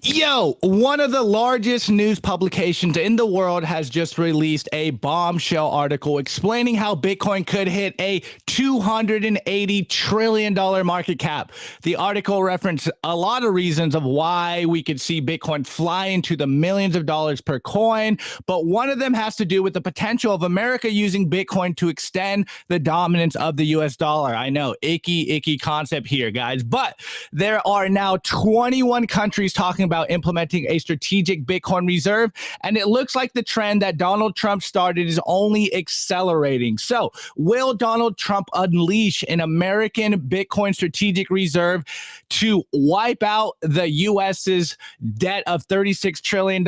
Yo, one of the largest news publications in the world has just released a bombshell article explaining how Bitcoin could hit a $280 trillion market cap. The article referenced a lot of reasons of why we could see Bitcoin fly into the millions of dollars per coin, but one of them has to do with the potential of America using Bitcoin to extend the dominance of the US dollar. I know, icky concept here, guys, but there are now 21 countries talking about implementing a strategic Bitcoin reserve, and it looks like the trend that Donald Trump started is only accelerating. So, will Donald Trump unleash an American Bitcoin strategic reserve to wipe out the US's debt of $36 trillion?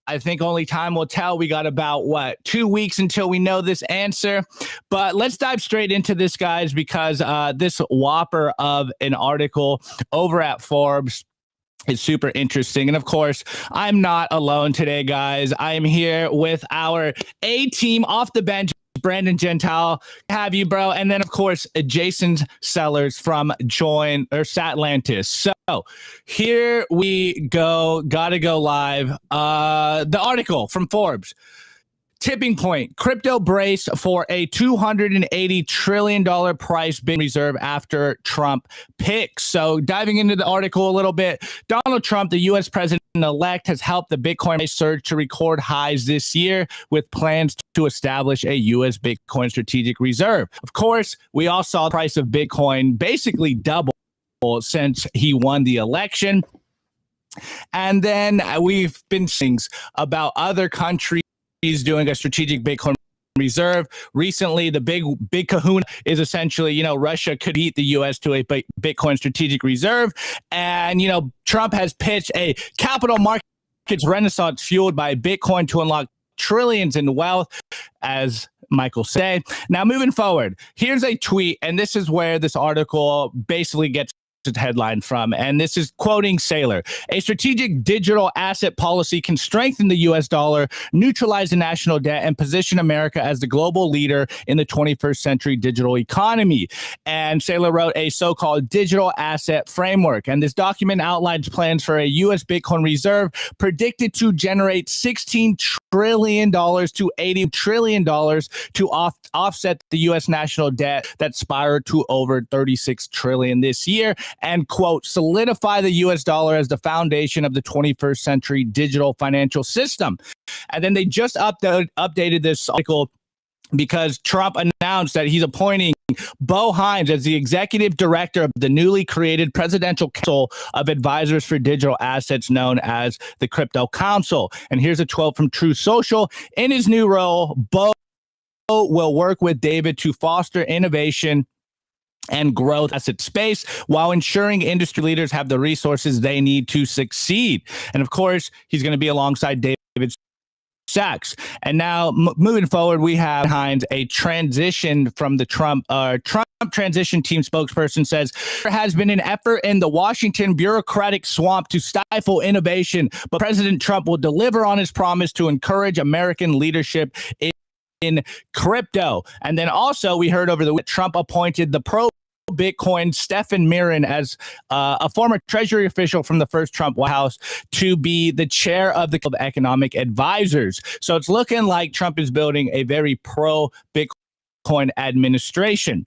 I think only time will tell. We got about, 2 weeks until we know this answer. But let's dive straight into this, guys, because this whopper of an article over at Forbes is super interesting. And of course, I'm not alone today, guys. I am here with our A-team off the bench, Brandon Gentile, have you, bro? And then, of course, Jason Sellers from Satlantis. So here we go. Gotta go live. The article from Forbes. Tipping point, crypto brace for a $280 trillion price Bitcoin reserve after Trump picks. So diving into the article a little bit, Donald Trump, the U.S. president-elect, has helped the Bitcoin price surge to record highs this year with plans to establish a U.S. Bitcoin strategic reserve. Of course, we all saw the price of Bitcoin basically double since he won the election. And then we've been seeing about other countries doing a strategic Bitcoin reserve. Recently, the big kahuna is essentially, Russia could beat the U.S. to a Bitcoin strategic reserve. And, Trump has pitched a capital markets renaissance fueled by Bitcoin to unlock trillions in wealth, as Michael said. Now, moving forward, here's a tweet, and this is where this article basically gets headline from, and this is quoting Saylor. A strategic digital asset policy can strengthen the US dollar, neutralize the national debt, and position America as the global leader in the 21st century digital economy. And Saylor wrote a so-called digital asset framework, and this document outlines plans for a US Bitcoin reserve predicted to generate $16 trillion to $80 trillion to offset the US national debt that spiraled to over $36 trillion this year, and, quote, solidify the U.S. dollar as the foundation of the 21st century digital financial system. And then they just updated this article because Trump announced that he's appointing Bo Hines as the executive director of the newly created Presidential Council of Advisors for Digital Assets, known as the Crypto Council. And here's a quote from True Social. In his new role, Bo will work with David to foster innovation and growth asset space while ensuring industry leaders have the resources they need to succeed. And of course, he's going to be alongside David Sachs. And now moving forward, we have Hines, a transition from the Trump transition team spokesperson, says there has been an effort in the Washington bureaucratic swamp to stifle innovation, but President Trump will deliver on his promise to encourage American leadership in crypto. And then also we heard over the week Trump appointed the pro-Bitcoin Stephen Miran as a former Treasury official from the first Trump White House to be the chair of the Economic Advisors. So it's looking like Trump is building a very pro-Bitcoin administration.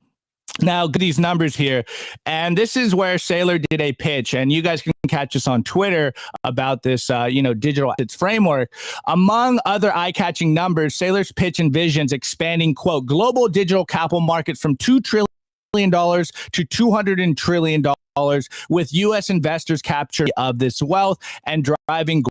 Now, these numbers here, and this is where Saylor did a pitch, and you guys can catch us on Twitter about this, digital assets framework. Among other eye-catching numbers, Saylor's pitch envisions expanding, quote, global digital capital markets from $2 trillion to $200 trillion, with U.S. investors capturing of this wealth and driving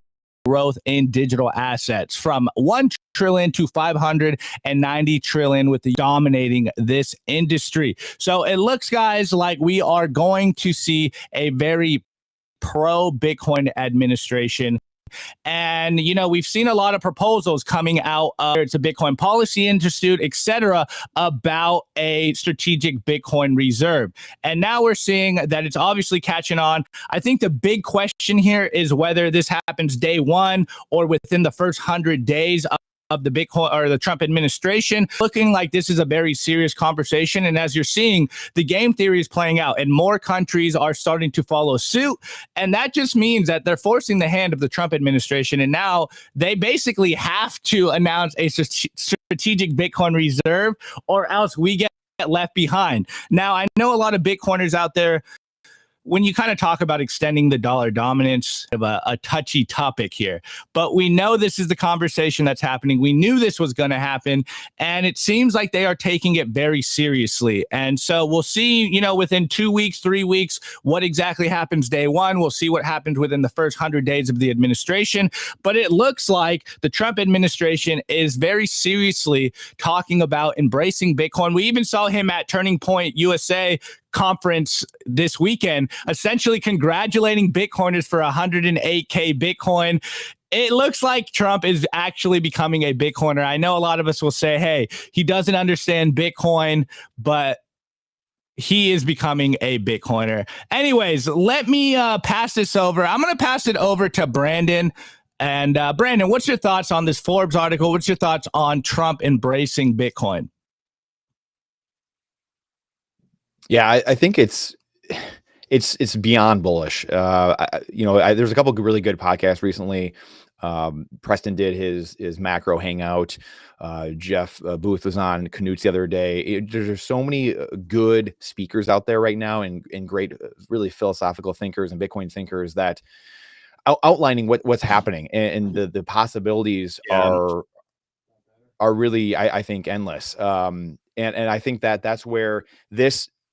growth in digital assets from $1 trillion to $590 trillion, with the dominating this industry. So it looks, guys, like we are going to see a very pro-Bitcoin administration. And, we've seen a lot of proposals coming out, it's a Bitcoin Policy Institute, etc., about a strategic Bitcoin reserve. And now we're seeing that it's obviously catching on. I think the big question here is whether this happens day one or within the first 100 days of the Bitcoin or the Trump administration, looking like this is a very serious conversation. And as you're seeing, the game theory is playing out and more countries are starting to follow suit. And that just means that they're forcing the hand of the Trump administration. And now they basically have to announce a strategic Bitcoin reserve or else we get left behind. Now, I know a lot of Bitcoiners out there, when you kind of talk about extending the dollar dominance, of a touchy topic here, but we know this is the conversation that's happening. We knew this was going to happen, and it seems like they are taking it very seriously. And so we'll see, within 2 weeks, 3 weeks, what exactly happens day one. We'll see what happens within the first 100 days of the administration. But it looks like the Trump administration is very seriously talking about embracing Bitcoin. We even saw him at Turning Point USA conference this weekend, essentially congratulating Bitcoiners for 108K Bitcoin. It looks like Trump is actually becoming a Bitcoiner. I know a lot of us will say, hey, he doesn't understand Bitcoin, but he is becoming a Bitcoiner. Anyways, let me pass this over. I'm going to pass it over to Brandon. And Brandon, what's your thoughts on this Forbes article? What's your thoughts on Trump embracing Bitcoin? Yeah, I think it's beyond bullish. There's a couple of really good podcasts recently. Preston did his macro hangout. Jeff Booth was on Canute's the other day. There's so many good speakers out there right now, and great, really philosophical thinkers and Bitcoin thinkers that outlining what's happening, and the possibilities are really, I think, endless. And I think that's where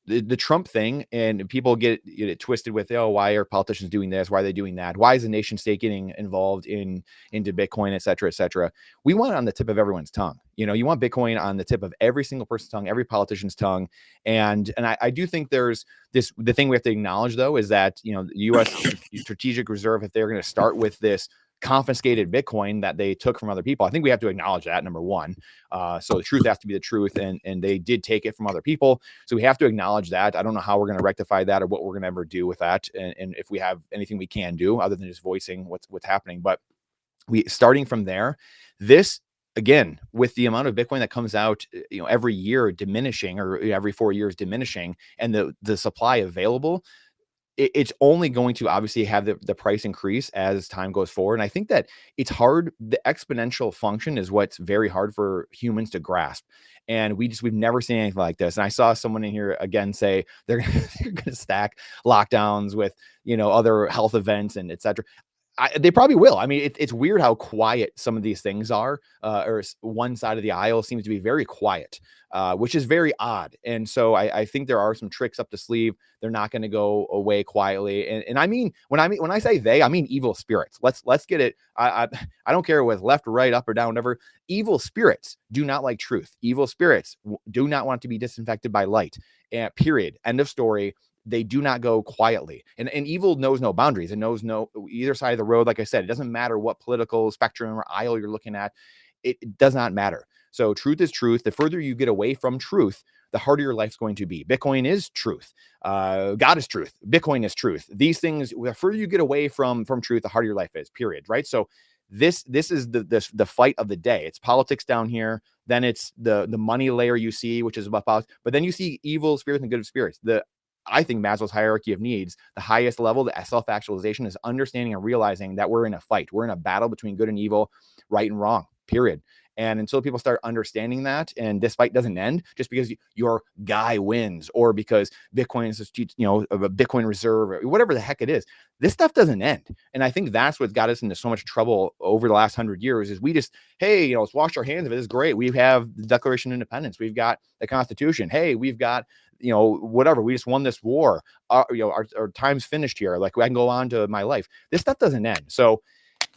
the Trump thing, and people get it twisted with, why are politicians doing this? Why are they doing that? Why is the nation state getting involved into Bitcoin, et cetera, et cetera? We want it on the tip of everyone's tongue. You want Bitcoin on the tip of every single person's tongue, every politician's tongue. And I do think there's the thing we have to acknowledge, though, is that, the U.S. strategic reserve, if they're going to start with this confiscated Bitcoin that they took from other people, I think we have to acknowledge that, number one. So the truth has to be the truth, and they did take it from other people. So we have to acknowledge that. I don't know how we're going to rectify that or what we're going to ever do with that, and if we have anything we can do other than just voicing what's happening. But starting from there, this, again, with the amount of Bitcoin that comes out, every year diminishing, or every 4 years diminishing, and the supply available, it's only going to obviously have the price increase as time goes forward. And I think that it's hard. The exponential function is what's very hard for humans to grasp. And we've never seen anything like this. And I saw someone in here again say they're going to stack lockdowns with, other health events and et cetera. They probably will. I mean, it's weird how quiet some of these things are, or one side of the aisle seems to be very quiet, which is very odd. And so I think there are some tricks up the sleeve. They're not going to go away quietly. And I mean, when I say they, I mean evil spirits. Let's get it. I don't care with left or right, up or down, whatever. Evil spirits do not like truth. Evil spirits do not want to be disinfected by light. Period. End of story. They do not go quietly, and evil knows no boundaries. It knows no either side of the road. Like I said, it doesn't matter what political spectrum or aisle you're looking at. It does not matter. So truth is truth. The further you get away from truth, the harder your life's going to be. Bitcoin is truth. God is truth. Bitcoin is truth. These things, the further you get away from truth, the harder your life is, period. Right? So this is the fight of the day. It's politics down here. Then it's the money layer you see, which is about politics. But then you see evil spirits and good spirits. I think Maslow's hierarchy of needs, the highest level, the self-actualization, is understanding and realizing that we're in a fight. We're in a battle between good and evil, right and wrong, period. And until people start understanding that, and this fight doesn't end just because your guy wins, or because Bitcoin is, a Bitcoin reserve, or whatever the heck it is, this stuff doesn't end. And I think that's what's got us into so much trouble over the last 100 years is we just, hey, let's wash our hands of it. It's great. We have the Declaration of Independence. We've got the Constitution. Hey, we've got, whatever. We just won this war. Our time's finished here. Like, I can go on to my life. This stuff doesn't end. So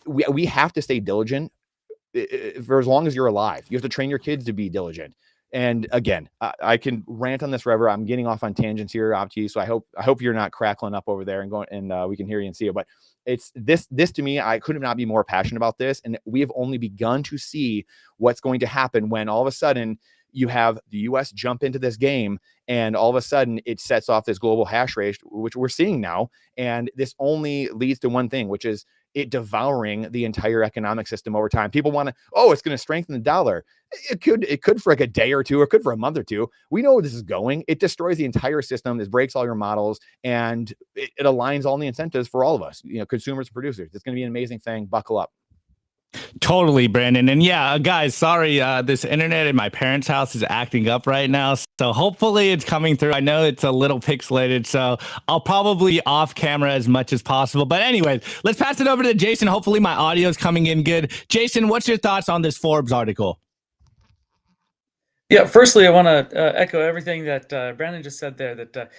we have to stay diligent for as long as you're alive. You have to train your kids to be diligent. And again, I can rant on this forever. I'm getting off on tangents here, Opti. So I hope you're not crackling up over there and going, and we can hear you and see you. But it's this to me, I could not be more passionate about this. And we have only begun to see what's going to happen when all of a sudden you have the US jump into this game, and all of a sudden it sets off this global hash rate, which we're seeing now. And this only leads to one thing, which is it devouring the entire economic system over time. People want to, oh, it's going to strengthen the dollar. It could for like a day or two, or it could for a month or two. We know where this is going. It destroys the entire system. This breaks all your models, and it aligns all the incentives for all of us, consumers and producers. It's going to be an amazing thing. Buckle up. Totally, Brandon. And yeah, guys, sorry, this internet in my parents' house is acting up right now. So hopefully it's coming through. I know it's a little pixelated, so I'll probably off camera as much as possible. But anyways, let's pass it over to Jason. Hopefully my audio is coming in good. Jason, what's your thoughts on this Forbes article? Yeah, firstly, I want to echo everything that Brandon just said there, that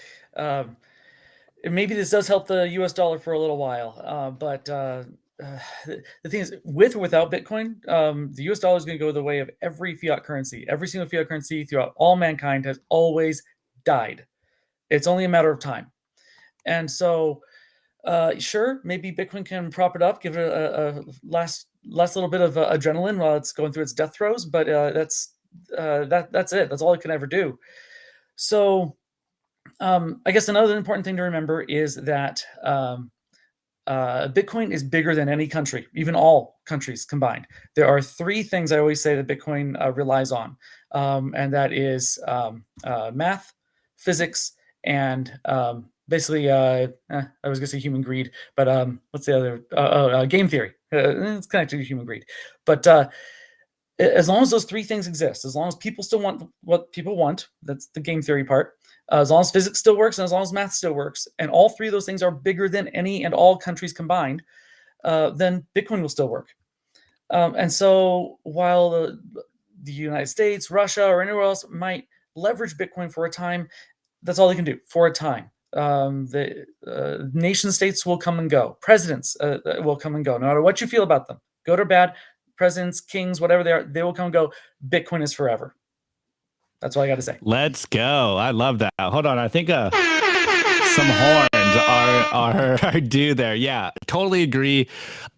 maybe this does help the US dollar for a little while. But the thing is, with or without Bitcoin, the US dollar is going to go the way of every fiat currency. Every single fiat currency throughout all mankind has always died. It's only a matter of time. And so, sure, maybe Bitcoin can prop it up, give it a last little bit of adrenaline while it's going through its death throes. But that's it. That's all it can ever do. So I guess another important thing to remember is that Bitcoin is bigger than any country, even all countries combined. There are three things I always say that Bitcoin relies on, and that is math, physics, and basically, I was going to say human greed, but what's the other? Game theory. It's connected to human greed. But as long as those three things exist, as long as people still want what people want, that's the game theory part, as long as physics still works and as long as math still works, and all three of those things are bigger than any and all countries combined, then Bitcoin will still work. And so while the United States, Russia, or anywhere else might leverage Bitcoin for a time, that's all they can do for a time. The nation states will come and go. Presidents will come and go. No matter what you feel about them, good or bad, presidents, kings, whatever they are, they will come and go. Bitcoin is forever. That's all I got to say. Let's go. I love that. Hold on. I think some horns are due there. Yeah, totally agree.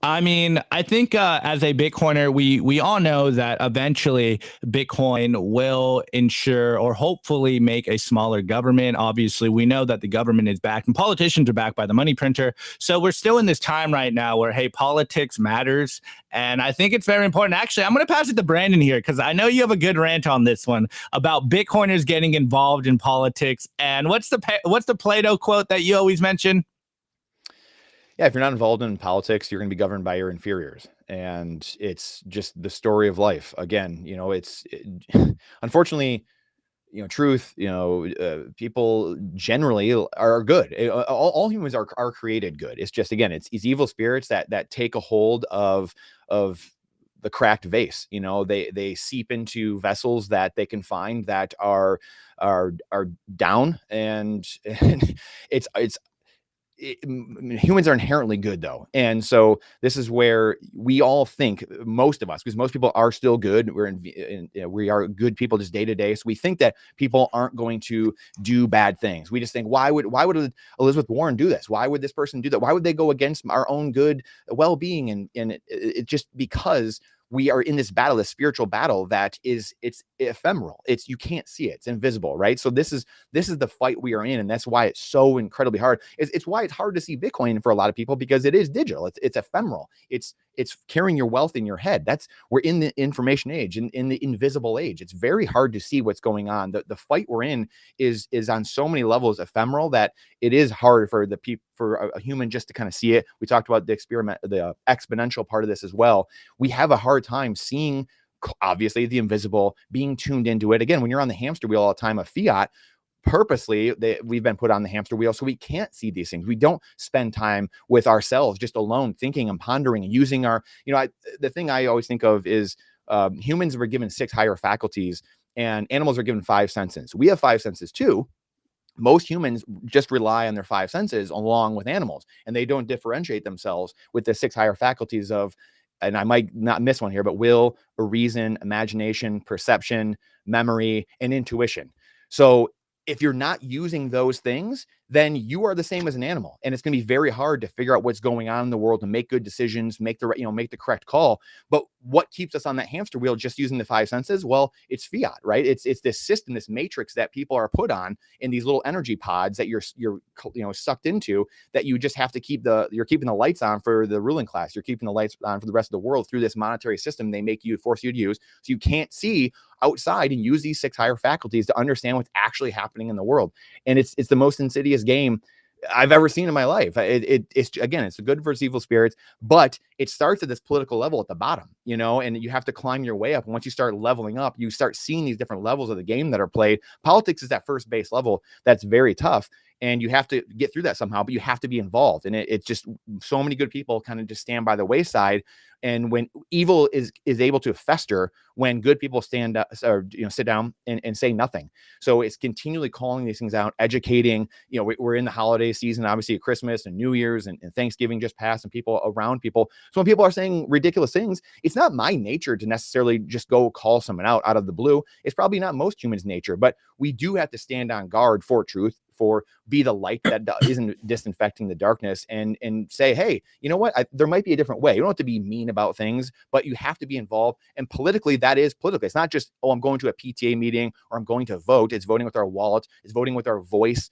I mean, I think as a Bitcoiner, we all know that eventually Bitcoin will ensure or hopefully make a smaller government. Obviously, we know that the government is backed and politicians are backed by the money printer. So we're still in this time right now where, hey, politics matters. And I think it's very important. Actually, I'm going to pass it to Brandon here because I know you have a good rant on this one about Bitcoiners getting involved in politics. And what's the Plato quote that you always mention? Yeah, if you're not involved in politics, you're going to be governed by your inferiors. And it's just the story of life. Again, unfortunately, truth, people generally are good. All humans are created good. It's just, again, it's evil spirits that take a hold of the cracked vase. They seep into vessels that they can find that are down, and humans are inherently good, though. And so this is where we all think, most of us, because most people are still good. We are good people just day to day. So we think that people aren't going to do bad things. We just think, why would Elizabeth Warren do this? Why would this person do that? Why would they go against our own good well-being? And it just because we are in this battle, this spiritual battle it's ephemeral. You can't see it. It's invisible, right? So this is the fight we are in, and that's why it's so incredibly hard. It's why it's hard to see Bitcoin for a lot of people, because it is digital. It's ephemeral. It's carrying your wealth in your head. We're in the information age, in the invisible age. It's very hard to see what's going on. The fight we're in is on so many levels ephemeral that it is hard for a human just to kind of see it. We talked about the exponential part of this as well. We have a hard time seeing, obviously, the invisible, being tuned into it. Again, when you're on the hamster wheel all the time of fiat, purposely we've been put on the hamster wheel so we can't see these things. We don't spend time with ourselves just alone, thinking and pondering and using our, the thing I always think of is humans were given 6 higher faculties and animals are given 5 senses. We have 5 senses too. Most humans just rely on their 5 senses along with animals, and they don't differentiate themselves with the 6 higher faculties of, and I might not miss one here, but will, reason, imagination, perception, memory, and intuition. So if you're not using those things, then you are the same as an animal. And it's going to be very hard to figure out what's going on in the world and make good decisions, make the correct call. But what keeps us on that hamster wheel just using the five senses? Well, it's fiat, right? It's this system, this matrix that people are put on in these little energy pods that you're sucked into, that you just have to you're keeping the lights on for the ruling class. You're keeping the lights on for the rest of the world through this monetary system they force you to use. So you can't see outside and use these 6 higher faculties to understand what's actually happening in the world. And it's the most insidious game I've ever seen in my life. It's again, it's good versus evil spirits, but it starts at this political level at the bottom, and you have to climb your way up. And once you start leveling up, you start seeing these different levels of the game that are played. Politics is that first base level that's very tough, and you have to get through that somehow, but you have to be involved. And it's just so many good people kind of just stand by the wayside. And when evil is able to fester, when good people stand up or sit down and say nothing. So it's continually calling these things out, educating. We're in the holiday season, obviously at Christmas and New Year's and Thanksgiving just passed, and people around people. So when people are saying ridiculous things, it's not my nature to necessarily just go call someone out of the blue. It's probably not most humans' nature, but we do have to stand on guard for truth, for be the light that isn't disinfecting the darkness, and say, hey, you know what? There might be a different way. You don't have to be mean about things, but you have to be involved. And politically, that is political. It's not just, I'm going to a PTA meeting or I'm going to vote. It's voting with our wallet. It's voting with our voice,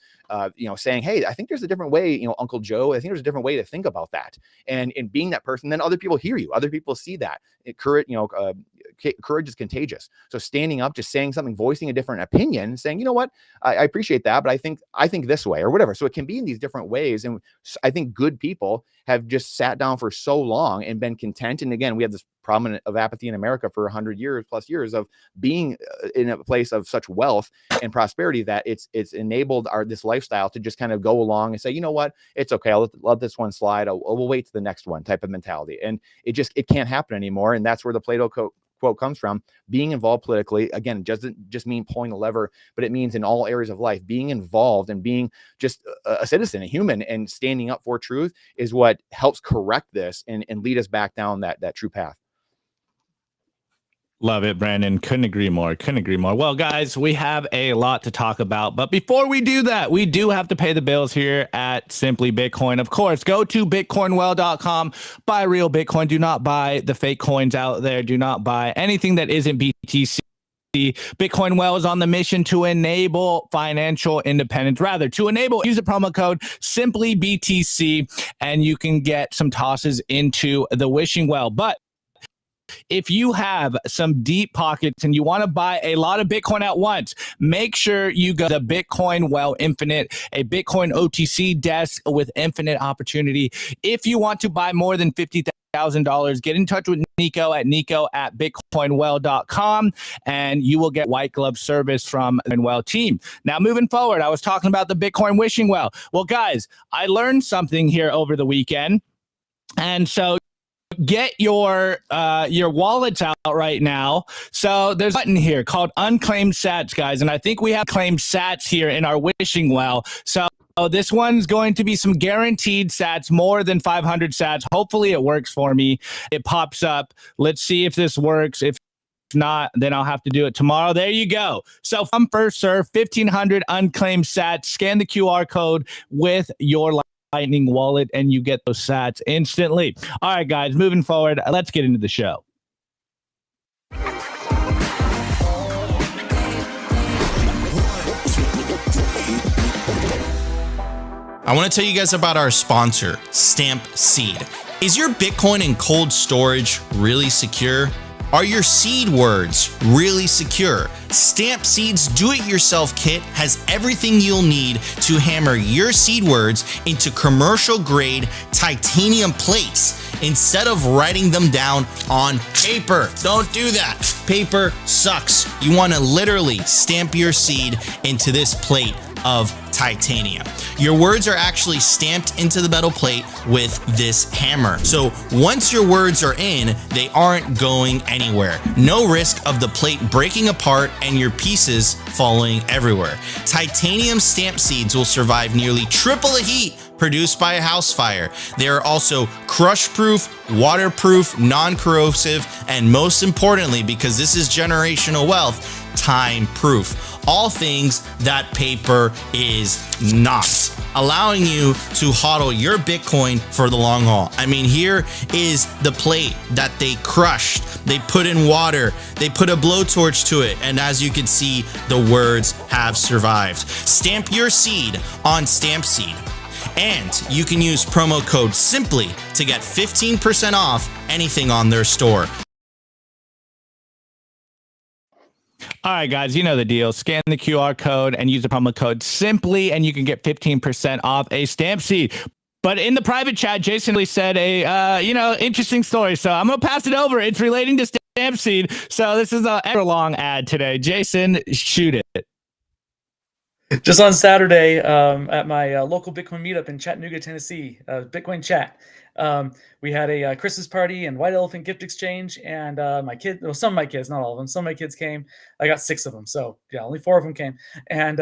saying, hey, I think there's a different way, Uncle Joe, I think there's a different way to think about that. And being that person, then other people hear you. Other people see that. Courage is contagious. So standing up, just saying something, voicing a different opinion, saying, you know what, I appreciate that, but I think this way or whatever. So it can be in these different ways. And I think good people have just sat down for so long and been content. And again, we have this problem of apathy in America for 100 years plus years of being in a place of such wealth and prosperity that it's enabled this lifestyle to just kind of go along and say, you know what, it's okay. I'll let this one slide. We'll wait to the next one type of mentality. And it can't happen anymore. And that's where the Plato quote comes from. Being involved politically, again, doesn't just mean pulling the lever, but it means in all areas of life, being involved and being just a citizen, a human, and standing up for truth is what helps correct this and lead us back down that true path. Love it, Brandon. Couldn't agree more. Well, guys, we have a lot to talk about. But before we do that, we do have to pay the bills here at Simply Bitcoin. Of course, go to bitcoinwell.com. Buy real Bitcoin. Do not buy the fake coins out there. Do not buy anything that isn't BTC. Bitcoin Well is on the mission to enable financial independence. Use the promo code SimplyBTC, and you can get some tosses into the wishing well. But if you have some deep pockets and you want to buy a lot of Bitcoin at once, make sure you go to Bitcoin Well Infinite, a Bitcoin OTC desk with infinite opportunity. If you want to buy more than $50,000, get in touch with Nico at bitcoinwell.com, and you will get white glove service from the Well team. Now, moving forward, I was talking about the Bitcoin wishing well. Well, guys, I learned something here over the weekend, and so get your wallets out right now. So there's a button here called Unclaimed Sats, guys, and I think we have claimed Sats here in our wishing well. So this one's going to be some guaranteed Sats, more than 500 Sats. Hopefully it works for me. It pops up. Let's see if this works. If not, then I'll have to do it tomorrow. There you go. So from first serve, 1,500 unclaimed Sats. Scan the QR code with your Lightning wallet and you get those Sats instantly. All right, guys, moving forward, let's get into the show. I want to tell you guys about our sponsor, Stamp Seed. Is your Bitcoin in cold storage really secure? Are your seed words really secure? Stamp Seed's do-it-yourself kit has everything you'll need to hammer your seed words into commercial-grade titanium plates instead of writing them down on paper. Don't do that. Paper sucks. You want to literally stamp your seed into this plate of titanium. Your words are actually stamped into the metal plate with this hammer. So once your words are in, they aren't going anywhere. No risk of the plate breaking apart and your pieces falling everywhere. Titanium stamp seeds will survive nearly triple the heat produced by a house fire. They are also crush-proof, waterproof, non-corrosive, and most importantly, because this is generational wealth, time proof. All things that paper is not. Allowing you to hodl your Bitcoin for the long haul. I mean, here is the plate that they crushed. They put in water. They put a blowtorch to it. And as you can see, the words have survived. Stamp your seed on StampSeed. And you can use promo code SIMPLY to get 15% off anything on their store. All right, guys, you know the deal. Scan the QR code and use the promo code SIMPLY, and you can get 15% off a StampSeed. But in the private chat, Jason really said a interesting story. So I'm gonna pass it over. It's relating to StampSeed. So this is an extra long ad today. Jason, shoot it. Just on Saturday, at my local Bitcoin meetup in Chattanooga, Tennessee, Bitcoin Chat, we had a Christmas party and White Elephant gift exchange, and some of my kids, not all of them, some of my kids came. I got 6 of them, so yeah, only 4 of them came. And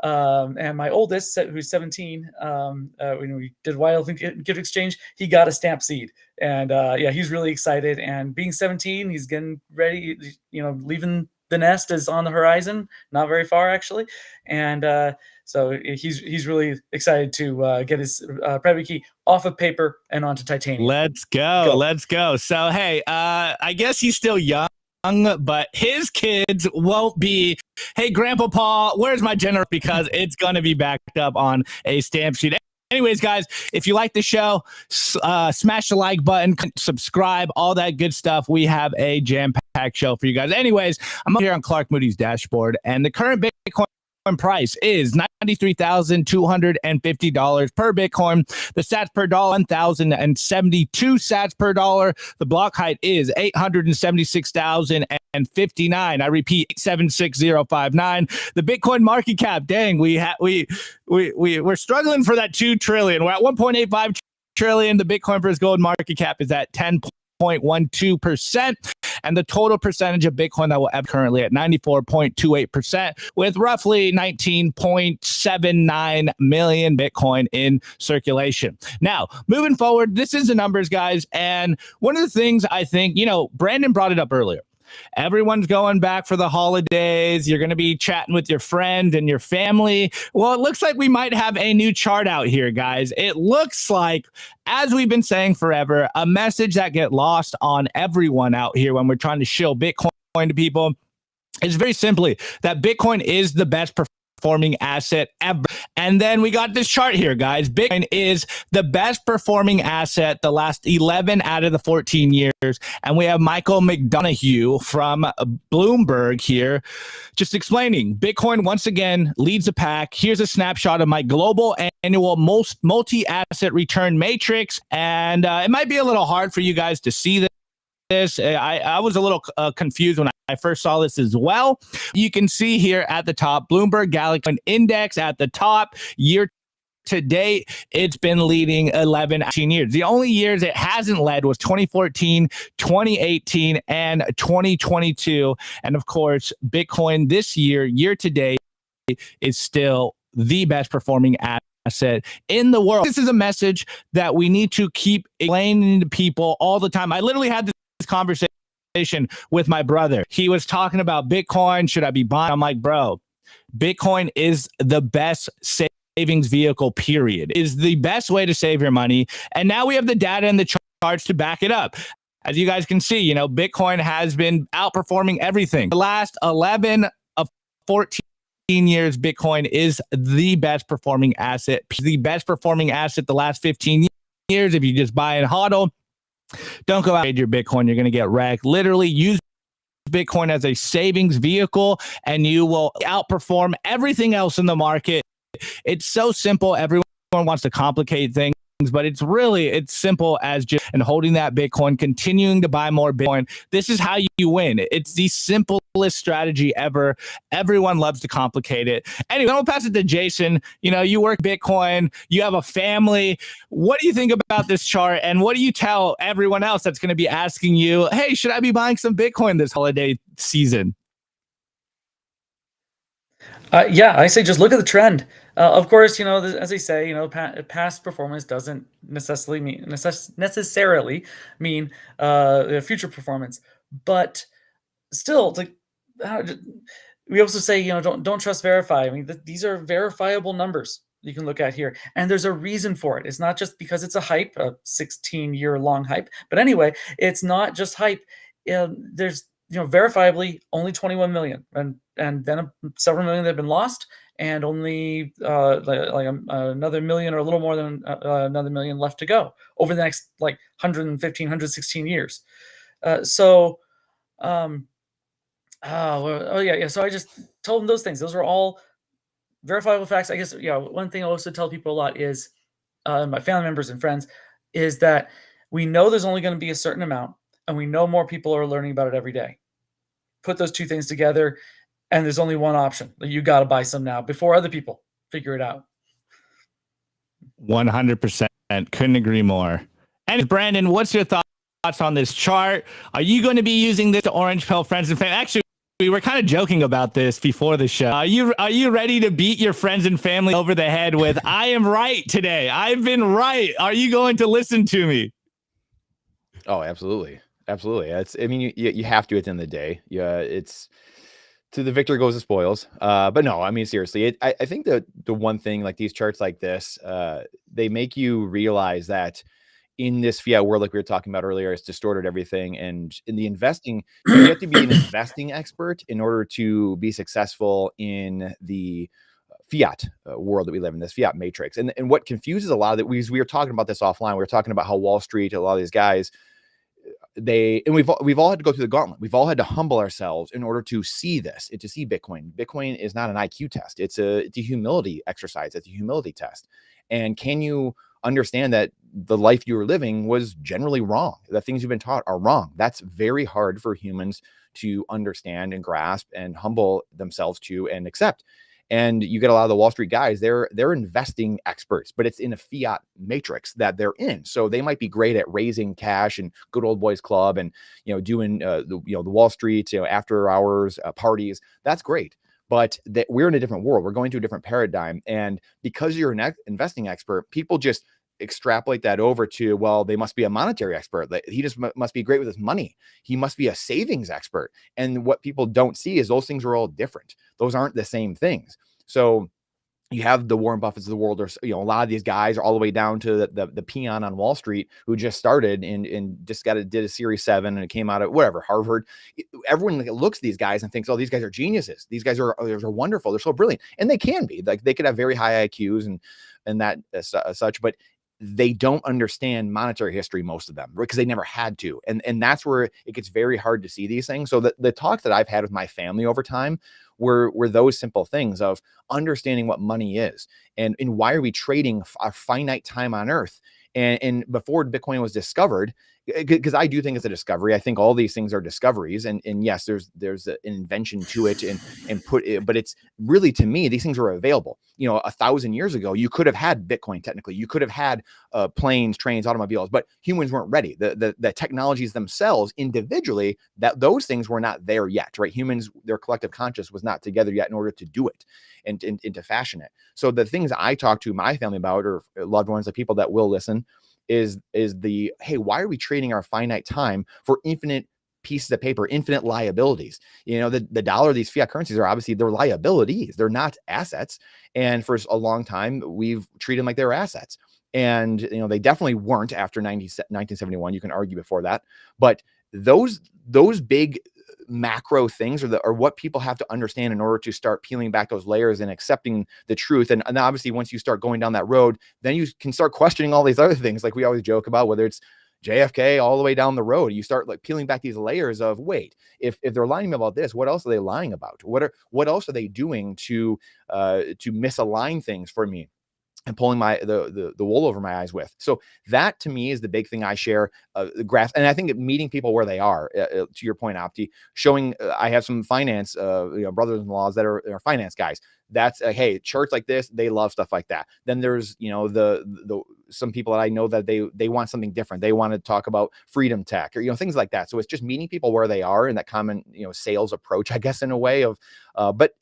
my oldest, who's 17, when we did White Elephant gift exchange, he got a StampSeed, and yeah, he's really excited. And being 17, he's getting ready, leaving the nest is on the horizon, not very far actually, and so he's really excited to get his private key off of paper and onto titanium. Let's go. So hey, I guess he's still young, but his kids won't be, hey, Grandpa Paul, where's my general? Because it's gonna be backed up on a StampSeed. Anyways, guys, if you like the show, smash the like button, subscribe, all that good stuff. We have a jam-packed show for you guys. Anyways, I'm up here on Clark Moody's dashboard, and the current Bitcoin price is $93,250 per Bitcoin. The sats per dollar, 1,072 sats per dollar. The block height is 876,059. I repeat, 76059. The Bitcoin market cap, dang, we're struggling for that 2 trillion. We're at 1.85 trillion. The Bitcoin versus gold market cap is at 10.12%. And the total percentage of Bitcoin that will have currently at 94.28%, with roughly 19.79 million Bitcoin in circulation. Now, moving forward, this is the numbers, guys. And one of the things I think, Brandon brought it up earlier. Everyone's going back for the holidays. You're going to be chatting with your friend and your family. Well, it looks like we might have a new chart out here, guys. It looks like, as we've been saying forever, a message that get lost on everyone out here when we're trying to shill Bitcoin to people is very simply that Bitcoin is the best performing asset ever. And then we got this chart here, guys. Bitcoin is the best performing asset the last 11 out of the 14 years. And we have Michael McDonough from Bloomberg here just explaining Bitcoin once again leads the pack. Here's a snapshot of my global annual multi-asset return matrix. And it might be a little hard for you guys to see this. I was a little confused when I first saw this as well. You can see here at the top, Bloomberg Galaxy Index at the top. Year to date, it's been leading 11 years. The only years it hasn't led was 2014, 2018, and 2022. And of course, Bitcoin this year to date, is still the best performing asset in the world. This is a message that we need to keep explaining to people all the time. I literally had this conversation with my brother. He was talking about Bitcoin. Should I be buying? I'm like, bro, Bitcoin is the best savings vehicle, period. It is the best way to save your money. And now we have the data and the charts to back it up. As you guys can see, Bitcoin has been outperforming everything. The last 11 of 14 years, Bitcoin is the best performing asset. The best performing asset the last 15 years. If you just buy and hodl, don't go out and trade your Bitcoin. You're going to get wrecked. Literally use Bitcoin as a savings vehicle and you will outperform everything else in the market. It's so simple. Everyone wants to complicate things, but it's simple as just and holding that Bitcoin, continuing to buy more Bitcoin. This is how you win. It's the simplest strategy ever. Everyone loves to complicate it. Anyway, I'm gonna pass it to Jason. You work Bitcoin, you have a family. What do you think about this chart? And what do you tell everyone else that's going to be asking you, hey, should I be buying some Bitcoin this holiday season? Yeah, I say just look at the trend. Of course, as I say, past performance doesn't necessarily mean future performance. But still, we also say, don't trust verify. I mean, these are verifiable numbers you can look at here, and there's a reason for it. It's not just because it's a hype, a 16-year long hype. But anyway, it's not just hype. There's verifiably only 21 million, and then several million that have been lost, and only another million or a little more than another million left to go over the next 115, 116 years. Yeah. So I just told them those things. Those are all verifiable facts. I guess, one thing I also tell people a lot is, my family members and friends, is that we know there's only going to be a certain amount, and we know more people are learning about it every day. Put those two things together, and there's only one option. You got to buy some now before other people figure it out. 100%. Couldn't agree more. And Brandon, what's your thoughts on this chart? Are you going to be using this to orange pill friends and family? Actually, we were kind of joking about this before the show. Are you ready to beat your friends and family over the head with, I am right today. I've been right. Are you going to listen to me? Oh, absolutely. Absolutely. I mean, you have to at the end of the day. Yeah, it's to the victor goes the spoils. But no, I mean, seriously, I think the one thing, like these charts like this, they make you realize that in this fiat world, like we were talking about earlier, it's distorted everything. And in the investing, you have to be an investing expert in order to be successful in the fiat world that we live in, this fiat matrix. And what confuses a lot of it, we were talking about this offline. We were talking about how Wall Street, a lot of these guys, we've all had to go through the gauntlet. We've all had to humble ourselves in order to see this and to see Bitcoin. Bitcoin is not an IQ test. It's a humility exercise. It's a humility test. And can you understand that the life you were living was generally wrong? The things you've been taught are wrong. That's very hard for humans to understand and grasp and humble themselves to and accept. And you get a lot of the Wall Street guys, they're investing experts, but it's in a fiat matrix that they're in. So they might be great at raising cash and good old boys club and, doing the Wall Street, after hours parties. That's great. But we're in a different world. We're going to a different paradigm. And because you're an investing expert, people just extrapolate that over to, well, they must be a monetary expert. He just must be great with his money. He must be a savings expert. And what people don't see is those things are all different. Those aren't the same things. So you have the Warren Buffetts of the world, or a lot of these guys are all the way down to the peon on Wall Street who just started and just did a Series 7 and it came out of whatever, Harvard. Everyone looks at these guys and thinks, oh, these guys are geniuses. These guys are wonderful. They're so brilliant, and they can be. Like, they could have very high IQs and that such, but they don't understand monetary history, most of them, because they never had to. And that's where it gets very hard to see these things. So the talks that I've had with my family over time were those simple things of understanding what money is and why are we trading a finite time on earth. And before Bitcoin was discovered, because I do think it's a discovery. I think all these things are discoveries, and yes, there's an invention to it but it's really, to me, these things are available. 1,000 years ago, you could have had Bitcoin. Technically, you could have had planes, trains, automobiles, but humans weren't ready. The technologies themselves individually, those things were not there yet, right? Humans, their collective conscious was not together yet in order to do it and to fashion it. So the things I talk to my family about, or loved ones, the people that will listen, is hey, why are we trading our finite time for infinite pieces of paper, infinite liabilities? The dollar, these fiat currencies are obviously, they're liabilities. They're not assets. And for a long time, we've treated them like they were assets. And, they definitely weren't after 1971. You can argue before that. But those big macro things are what people have to understand in order to start peeling back those layers and accepting the truth. And obviously, once you start going down that road, then you can start questioning all these other things, like we always joke about, whether it's JFK all the way down the road. You start peeling back these layers of, wait, if they're lying about this, what else are they lying about? What else are they doing to misalign things for me and pulling the wool over my eyes with? So that, to me, is the big thing I share, the graph. And I think meeting people where they are, to your point, Opti, showing, I have some finance, brothers-in-laws that are finance guys. That's hey, charts like this, they love stuff like that. Then there's, some people that I know that they want something different. They want to talk about freedom tech or, things like that. So it's just meeting people where they are in that common, sales approach, I guess, in a way of, but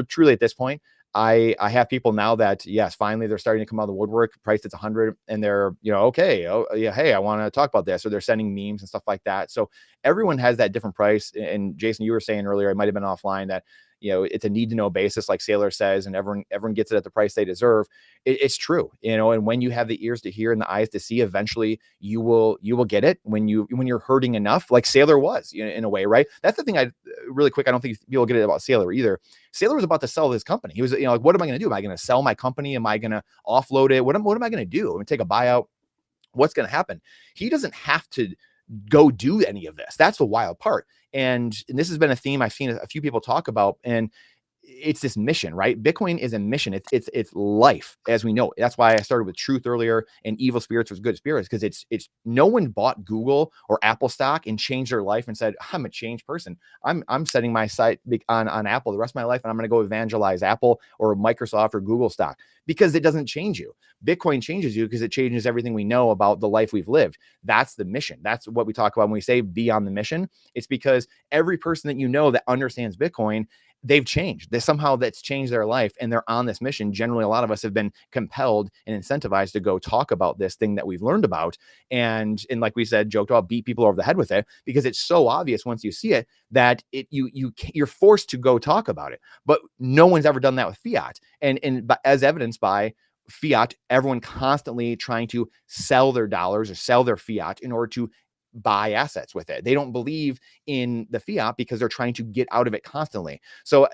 truly at this point, I have people now that, yes, finally they're starting to come out of the woodwork, priced at 100, and they're, okay, oh yeah, hey, I want to talk about this. Or they're sending memes and stuff like that. So everyone has that different price. And Jason, you were saying earlier, it might've been offline, that, it's a need to know basis, like Saylor says, and everyone gets it at the price they deserve. It's true, and when you have the ears to hear and the eyes to see, eventually you will get it when you're hurting enough, like Saylor was, in a way, right? That's the thing. I really quick, I don't think people get it about Saylor either. Saylor was about to sell his company. He was, like, what am I going to do? Am I going to sell my company? Am I going to offload it? What am I going to do? I'm going to take a buyout. What's going to happen? He doesn't have to go do any of this. That's the wild part. And this has been a theme I've seen a few people talk about, and it's this mission, right? Bitcoin is a mission. It's life as we know it. That's why I started with truth earlier and evil spirits was good spirits, because it's no one bought Google or Apple stock and changed their life and said, I'm a changed person. I'm setting my sight on Apple the rest of my life, and I'm going to go evangelize Apple or Microsoft or Google stock, because it doesn't change you. Bitcoin changes you because it changes everything we know about the life we've lived. That's the mission. That's what we talk about when we say be on the mission. It's because every person that that understands Bitcoin, they've changed. That's changed their life, and they're on this mission. Generally, a lot of us have been compelled and incentivized to go talk about this thing that we've learned about. And like we said, joked about, beat people over the head with it, because it's so obvious once you see it that you're forced to go talk about it. But no one's ever done that with fiat. And as evidenced by fiat, everyone constantly trying to sell their dollars or sell their fiat in order to buy assets with it. They don't believe in the fiat because they're trying to get out of it constantly. So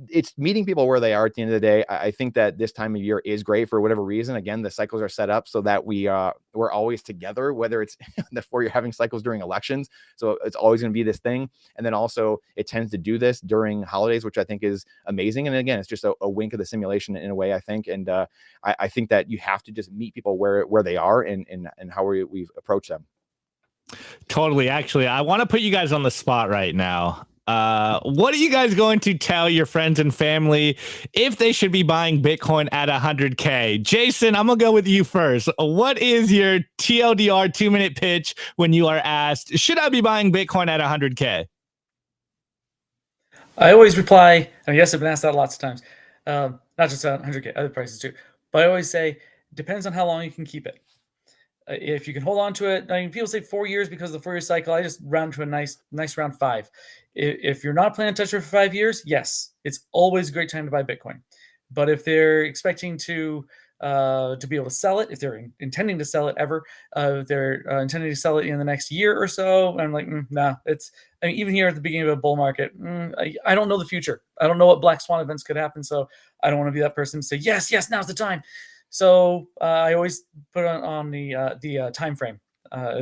it's meeting people where they are at the end of the day. I think that this time of year is great for whatever reason. Again, the cycles are set up so that we're always together, whether it's before you're having cycles during elections. So it's always going to be this thing. And then also it tends to do this during holidays, which I think is amazing. And again, it's just a wink of the simulation in a way, I think. And I think that you have to just meet people where they are and how we've approached them. Totally. Actually, I want to put you guys on the spot right now. What are you guys going to tell your friends and family if they should be buying Bitcoin at 100K? Jason, I'm gonna go with you first. What is your TLDR 2-minute pitch when you are asked, should I be buying Bitcoin at 100K? I always reply, and yes, I've been asked that lots of times, not just at 100K, other prices too. But I always say, depends on how long you can keep it. If you can hold on to it, I mean, people say 4 years because of the 4-year cycle. I just round to a nice round 5. If you're not planning to touch it for 5 years, yes, it's always a great time to buy Bitcoin. But if they're expecting to be able to sell it, if they're intending to sell it ever, if they're intending to sell it in the next year or so, I'm like, nah. I mean, even here at the beginning of a bull market, I don't know the future. I don't know what black swan events could happen, so I don't want to be that person to say yes, now's the time. So I always put on the time frame,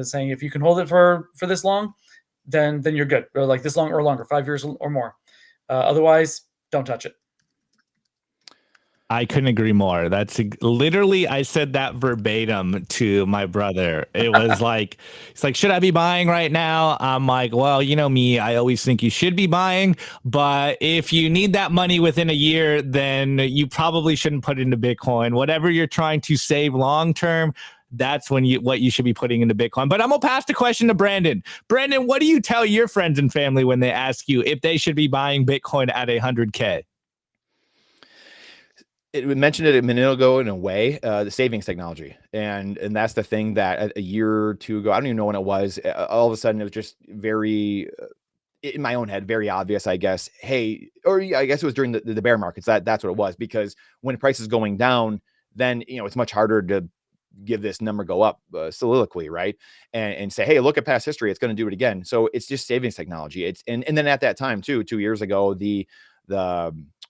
saying if you can hold it for this long, then you're good, or like this long or longer, 5 years or more. Otherwise, don't touch it. I couldn't agree more. That's literally, I said that verbatim to my brother. It was like, it's like, should I be buying right now? I'm like, well, you know me, I always think you should be buying, but if you need that money within a year, then you probably shouldn't put it into Bitcoin. Whatever you're trying to save long-term, that's what you should be putting into Bitcoin. But I'm gonna pass the question to Brandon. Brandon, what do you tell your friends and family when they ask you if they should be buying Bitcoin at 100K? We mentioned it a minute ago in a way, the savings technology. And that's the thing that a year or two ago, I don't even know when it was, all of a sudden it was just very, in my own head, very obvious, I guess. Hey, or I guess it was during the bear markets. That's what it was, because when price is going down, then, it's much harder to give this number go up soliloquy, right? And say, hey, look at past history. It's going to do it again. So it's just savings technology. And then at that time too, 2 years ago, the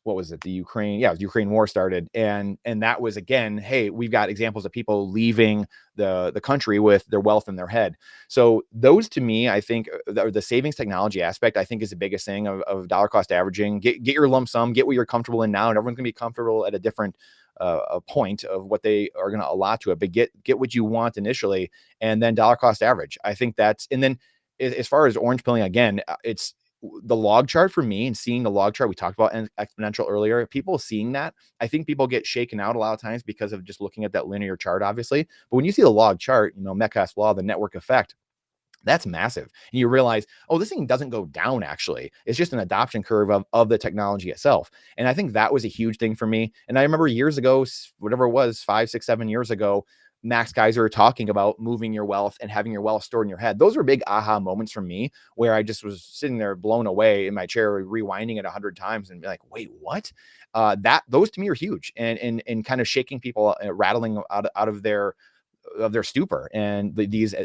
what was it? The Ukraine war started. And that was, again, hey, we've got examples of people leaving the country with their wealth in their head. So those, to me, I think the savings technology aspect, I think, is the biggest thing of dollar cost averaging. Get your lump sum, get what you're comfortable in now, and everyone's gonna be comfortable at a different a point of what they are going to allot to it, but get what you want initially, and then dollar cost average. I think that's, and then as far as orange pilling, again, it's the log chart for me, and seeing the log chart. We talked about exponential earlier. People seeing that, I think people get shaken out a lot of times because of just looking at that linear chart, obviously. But when you see the log chart, Metcalfe's law, the network effect, That's massive. And you realize, oh, this thing doesn't go down actually. It's just an adoption curve of the technology itself. And I think that was a huge thing for me. And I remember years ago, whatever it was, 5, 6, 7 years ago, Max Geyser talking about moving your wealth and having your wealth stored in your head. Those were big aha moments for me where I just was sitting there blown away in my chair, rewinding it 100 times and be like, wait, what? Those to me are huge and kind of shaking people, rattling out of their stupor. And these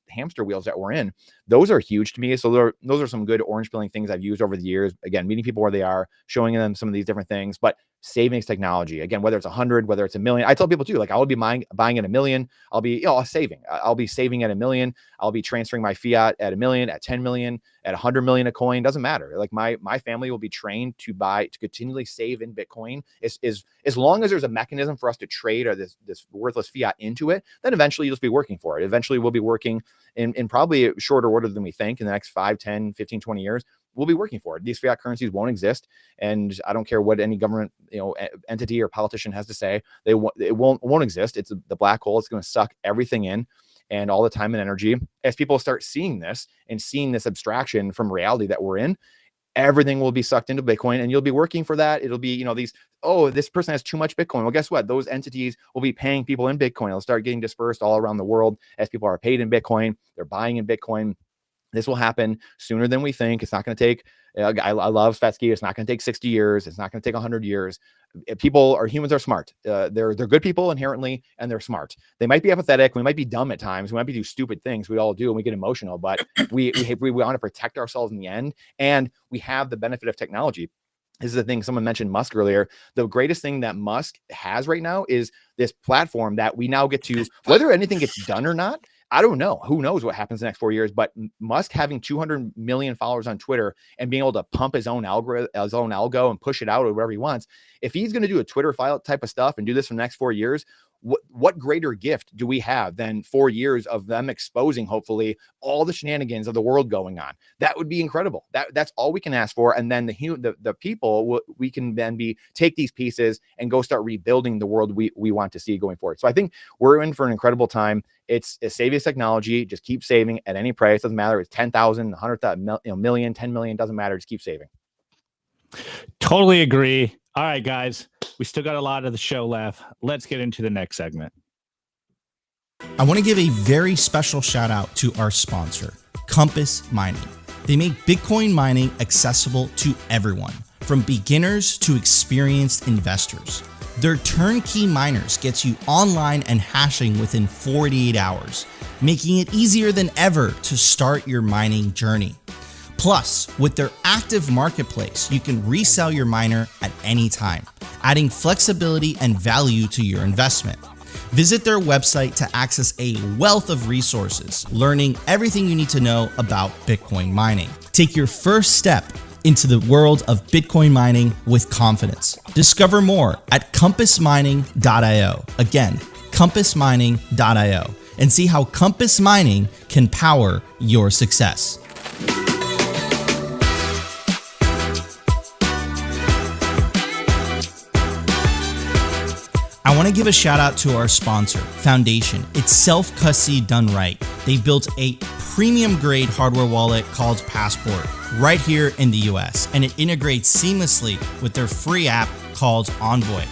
hamster wheels that we're in, those are huge to me. So those are some good orange pilling things I've used over the years. Again, meeting people where they are, showing them some of these different things, but savings technology, again, whether it's 100, whether it's $1 million, I tell people too, like I will be buying at $1 million. I'll be, saving. I'll be saving at $1 million. I'll be transferring my fiat at $1 million, at 10 million, at 100 million a coin. Doesn't matter. Like my family will be trained to continually save in Bitcoin. As long as there's a mechanism for us to trade or this worthless fiat into it, then eventually you'll just be working for it. Eventually we'll be working in probably a shorter order than we think in the next 5, 10, 15, 20 years. We'll be working for it. These fiat currencies won't exist. And I don't care what any government, entity or politician has to say, it won't exist. It's the black hole. It's going to suck everything in and all the time and energy. As people start seeing this and seeing this abstraction from reality that we're in, everything will be sucked into Bitcoin and you'll be working for that. It'll be, this person has too much Bitcoin. Well, guess what? Those entities will be paying people in Bitcoin. It'll start getting dispersed all around the world as people are paid in Bitcoin. They're buying in Bitcoin. This will happen sooner than we think. It's not going to take, I love Svetsky. It's not going to take 60 years. It's not going to take 100 years. Humans are smart. They're good people inherently, and they're smart. They might be apathetic. We might be dumb at times. We might be do stupid things. We all do, and we get emotional, but we want to protect ourselves in the end. And we have the benefit of technology. This is the thing someone mentioned Musk earlier. The greatest thing that Musk has right now is this platform that we now get to, whether anything gets done or not, I don't know. Who knows what happens the next 4 years, but Musk having 200 million followers on Twitter and being able to pump his own algo and push it out or whatever he wants. If he's going to do a Twitter file type of stuff and do this for the next 4 years, what greater gift do we have than 4 years of them exposing, hopefully, all the shenanigans of the world going on? That would be incredible. That's all we can ask for. And then the people, we can then take these pieces and go start rebuilding the world we want to see going forward. So I think we're in for an incredible time. It's a savings technology. Just keep saving at any price. Doesn't matter. It's 10,000, 100,000, million, 10 million. Doesn't matter. Just keep saving. Totally agree. All right, guys, we still got a lot of the show left. Let's get into the next segment. I want to give a very special shout out to our sponsor, Compass Mining. They make Bitcoin mining accessible to everyone, from beginners to experienced investors. Their turnkey miners gets you online and hashing within 48 hours, making it easier than ever to start your mining journey. Plus, with their active marketplace, you can resell your miner at any time, adding flexibility and value to your investment. Visit their website to access a wealth of resources, learning everything you need to know about Bitcoin mining. Take your first step into the world of Bitcoin mining with confidence. Discover more at compassmining.io. Again, compassmining.io, and see how Compass Mining can power your success. I want to give a shout out to our sponsor, Foundation. It's self-custody done right. They built a premium grade hardware wallet called Passport right here in the US, and it integrates seamlessly with their free app called Envoy.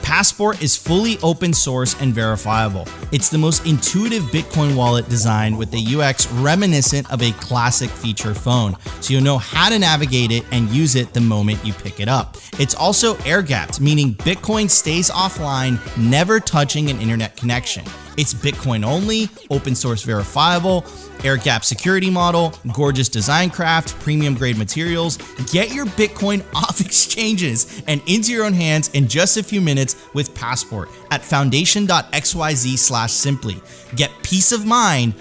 Passport is fully open source and verifiable. It's the most intuitive Bitcoin wallet designed with a UX reminiscent of a classic feature phone, so you'll know how to navigate it and use it the moment you pick it up. It's also air-gapped, meaning Bitcoin stays offline, never touching an internet connection. It's Bitcoin only, open source verifiable, air-gap security model, gorgeous design craft, premium grade materials. Get your Bitcoin off exchanges and into your own hands in just a few minutes with Passport at foundation.xyz/simply. Get peace of mind.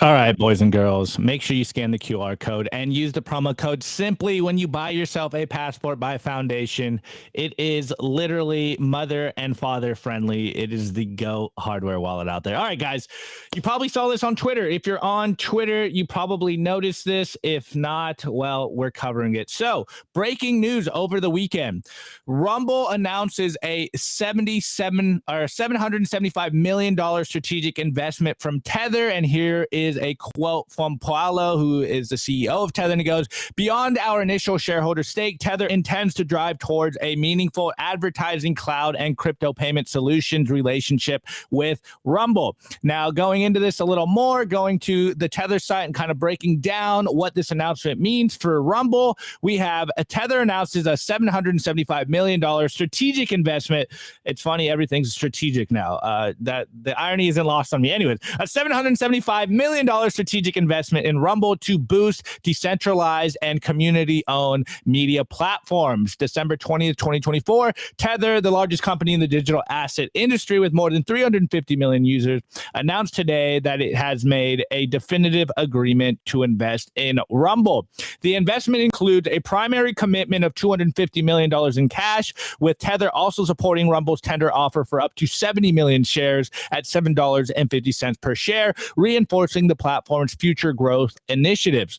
All right, boys and girls, make sure you scan the QR code and use the promo code SIMPLY when you buy yourself a Passport by Foundation. It is literally mother and father friendly. It is the GOAT hardware wallet out there. All right, guys, you probably saw this on Twitter. If you're on Twitter, you probably noticed this. If not, well, we're covering it. So, breaking news over the weekend. Rumble announces a $775 million strategic investment from Tether, and here is a quote from Paolo, who is the CEO of Tether, and he goes, "Beyond our initial shareholder stake, Tether intends to drive towards a meaningful advertising, cloud, and crypto payment solutions relationship with Rumble." Now, going into this a little more, going to the Tether site and kind of breaking down what this announcement means for Rumble, we have Tether announces a $775 million strategic investment. It's funny, everything's strategic now. That the irony isn't lost on me. Anyways, a $775 million strategic investment in Rumble to boost decentralized and community-owned media platforms. December 20th, 2024, Tether, the largest company in the digital asset industry with more than 350 million users, announced today that it has made a definitive agreement to invest in Rumble. The investment includes a primary commitment of $250 million in cash, with Tether also supporting Rumble's tender offer for up to 70 million shares at $7.50 per share, reinforcing the platform's future growth initiatives.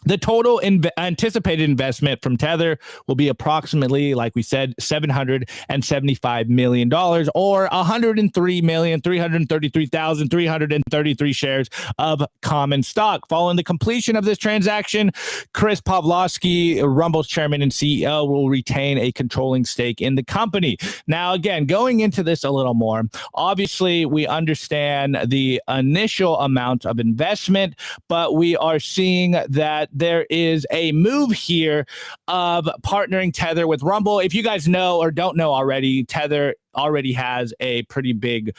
The total anticipated investment from Tether will be approximately, like we said, $775 million, or 103,333,333 shares of common stock. Following the completion of this transaction, Chris Pavlovski, Rumble's chairman and CEO, will retain a controlling stake in the company. Now, again, going into this a little more, obviously, we understand the initial amount of investment, but we are seeing that there is a move here of partnering Tether with Rumble. If you guys know or don't know already, Tether already has a pretty big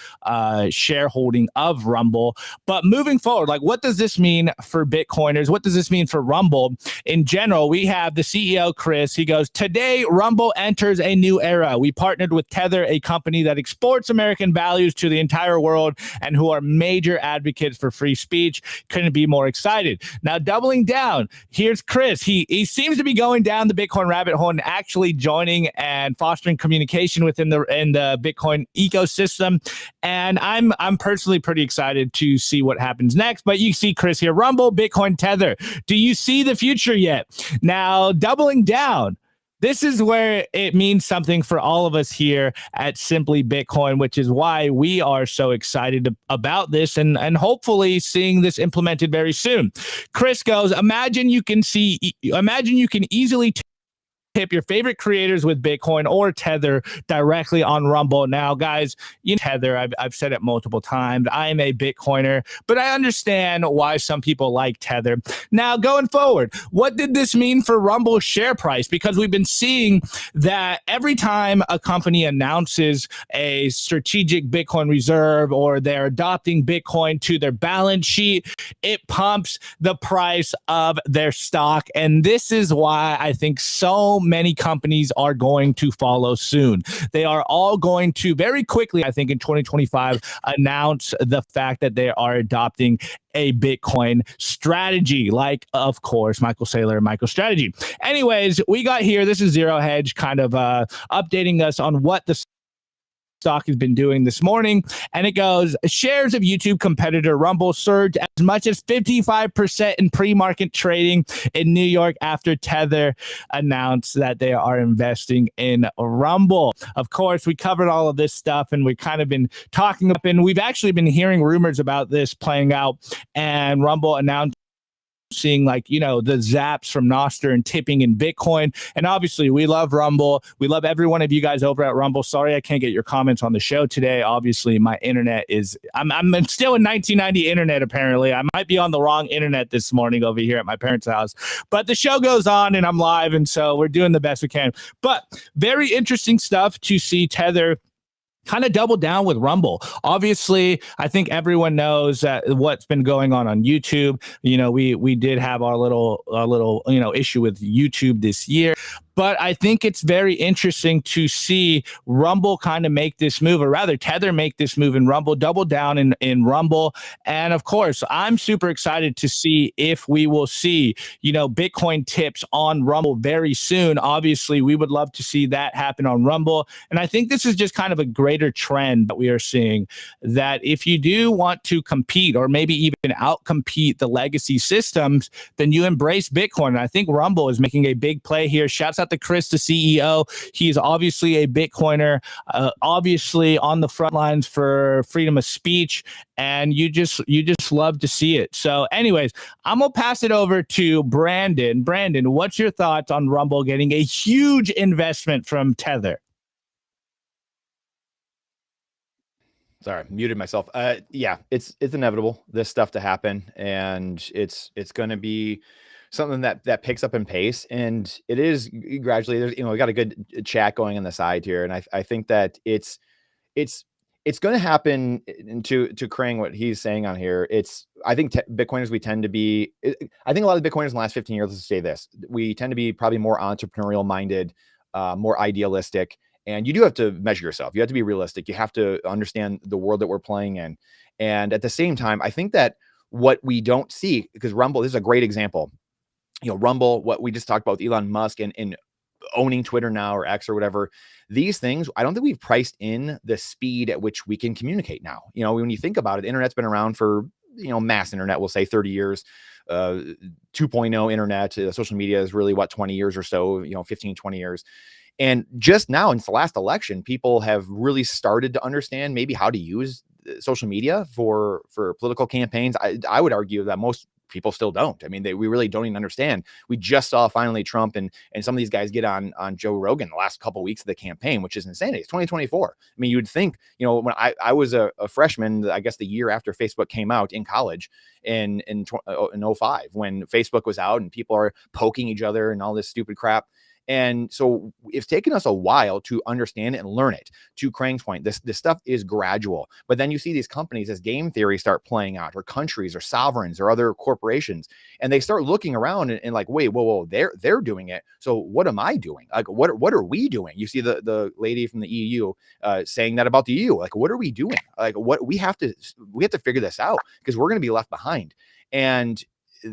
shareholding of Rumble. But moving forward, like, what does this mean for Bitcoiners? What does this mean for Rumble in general? We have the CEO, Chris. He goes, "Today, Rumble enters a new era. We partnered with Tether, a company that exports American values to the entire world and who are major advocates for free speech. Couldn't be more excited." Now, doubling down, here's Chris. He seems to be going down the Bitcoin rabbit hole and actually joining and fostering communication within the Bitcoin ecosystem, and I'm personally pretty excited to see what happens next. But you see Chris here: Rumble, Bitcoin, Tether. Do you see the future yet? Now, doubling down, this is where it means something for all of us here at Simply Bitcoin, which is why we are so excited about this and hopefully seeing this implemented very soon. Chris goes, imagine you can easily tip your favorite creators with Bitcoin or Tether directly on Rumble. Now, guys, Tether, I've said it multiple times, I am a Bitcoiner, but I understand why some people like Tether. Now, going forward, what did this mean for Rumble's share price? Because we've been seeing that every time a company announces a strategic Bitcoin reserve or they're adopting Bitcoin to their balance sheet, it pumps the price of their stock. And this is why I think so many companies are going to follow soon. They are all going to very quickly, I think in 2025, announce the fact that they are adopting a Bitcoin strategy, like, of course, Michael Saylor and MicroStrategy. Anyways, we got here. This is Zero Hedge kind of updating us on what the stock has been doing this morning, and it goes, shares of YouTube competitor Rumble surged as much as 55% in pre-market trading in New York after Tether announced that they are investing in Rumble. Of course, we covered all of this stuff, and we've kind of been talking up, and we've actually been hearing rumors about this playing out, and Rumble announced seeing, like, the zaps from Nostr and tipping in Bitcoin. And obviously, we love Rumble. We love every one of you guys over at Rumble. Sorry I can't get your comments on the show today. Obviously, my internet is, I'm still in 1990 internet, apparently. I might be on the wrong internet this morning over here at my parents' house. But the show goes on, and I'm live, and so we're doing the best we can. But very interesting stuff to see Tether kind of double down with Rumble. Obviously, I think everyone knows what's been going on YouTube. We did have our little issue with YouTube this year, But I think it's very interesting to see Rumble kind of make this move, or rather Tether make this move, and Rumble double down in Rumble. And of course, I'm super excited to see if we will see, Bitcoin tips on Rumble very soon. Obviously, we would love to see that happen on Rumble. And I think this is just kind of a greater trend that we are seeing, that if you do want to compete or maybe even outcompete the legacy systems, then you embrace Bitcoin. And I think Rumble is making a big play here. Shouts out to Chris, the CEO. He's obviously a Bitcoiner, obviously on the front lines for freedom of speech, and you just love to see it. So anyways, I'm gonna pass it over to Brandon. Brandon, what's your thoughts on Rumble getting a huge investment from Tether? Sorry, muted myself. Yeah, it's inevitable, this stuff to happen, and it's going to be something that picks up in pace, and it is gradually. There's we got a good chat going on the side here, and I think that it's going to happen. And to Krang, what he's saying on here, I think Bitcoiners, we tend to be. I think a lot of Bitcoiners in the last 15 years, let's say this, we tend to be probably more entrepreneurial minded, more idealistic. And you do have to measure yourself. You have to be realistic. You have to understand the world that we're playing in. And at the same time, I think that what we don't see, because Rumble, this is a great example. Rumble, what we just talked about with Elon Musk and owning Twitter now, or X or whatever, these things, I don't think we've priced in the speed at which we can communicate now. When you think about it, the internet's been around for, mass internet, we'll say 30 years. 2.0 internet, social media is really 20 years or so, 15, 20 years. And just now, in the last election, people have really started to understand maybe how to use social media for political campaigns. I would argue that most people still don't. I mean, we really don't even understand. We just saw finally Trump and some of these guys get on Joe Rogan the last couple of weeks of the campaign, which is insanity. It's 2024. I mean, you would think, when I was a freshman, I guess the year after Facebook came out in college in 05, when Facebook was out and people are poking each other and all this stupid crap. And so it's taken us a while to understand it and learn it. To Krang's point, this stuff is gradual. But then you see these companies as game theory start playing out, or countries or sovereigns or other corporations, and they start looking around and like, wait, whoa, they're doing it. So what am I doing? Like, what are we doing? You see the lady from the EU saying that about the EU. Like, what are we doing? Like, what we have to figure this out, because we're going to be left behind. And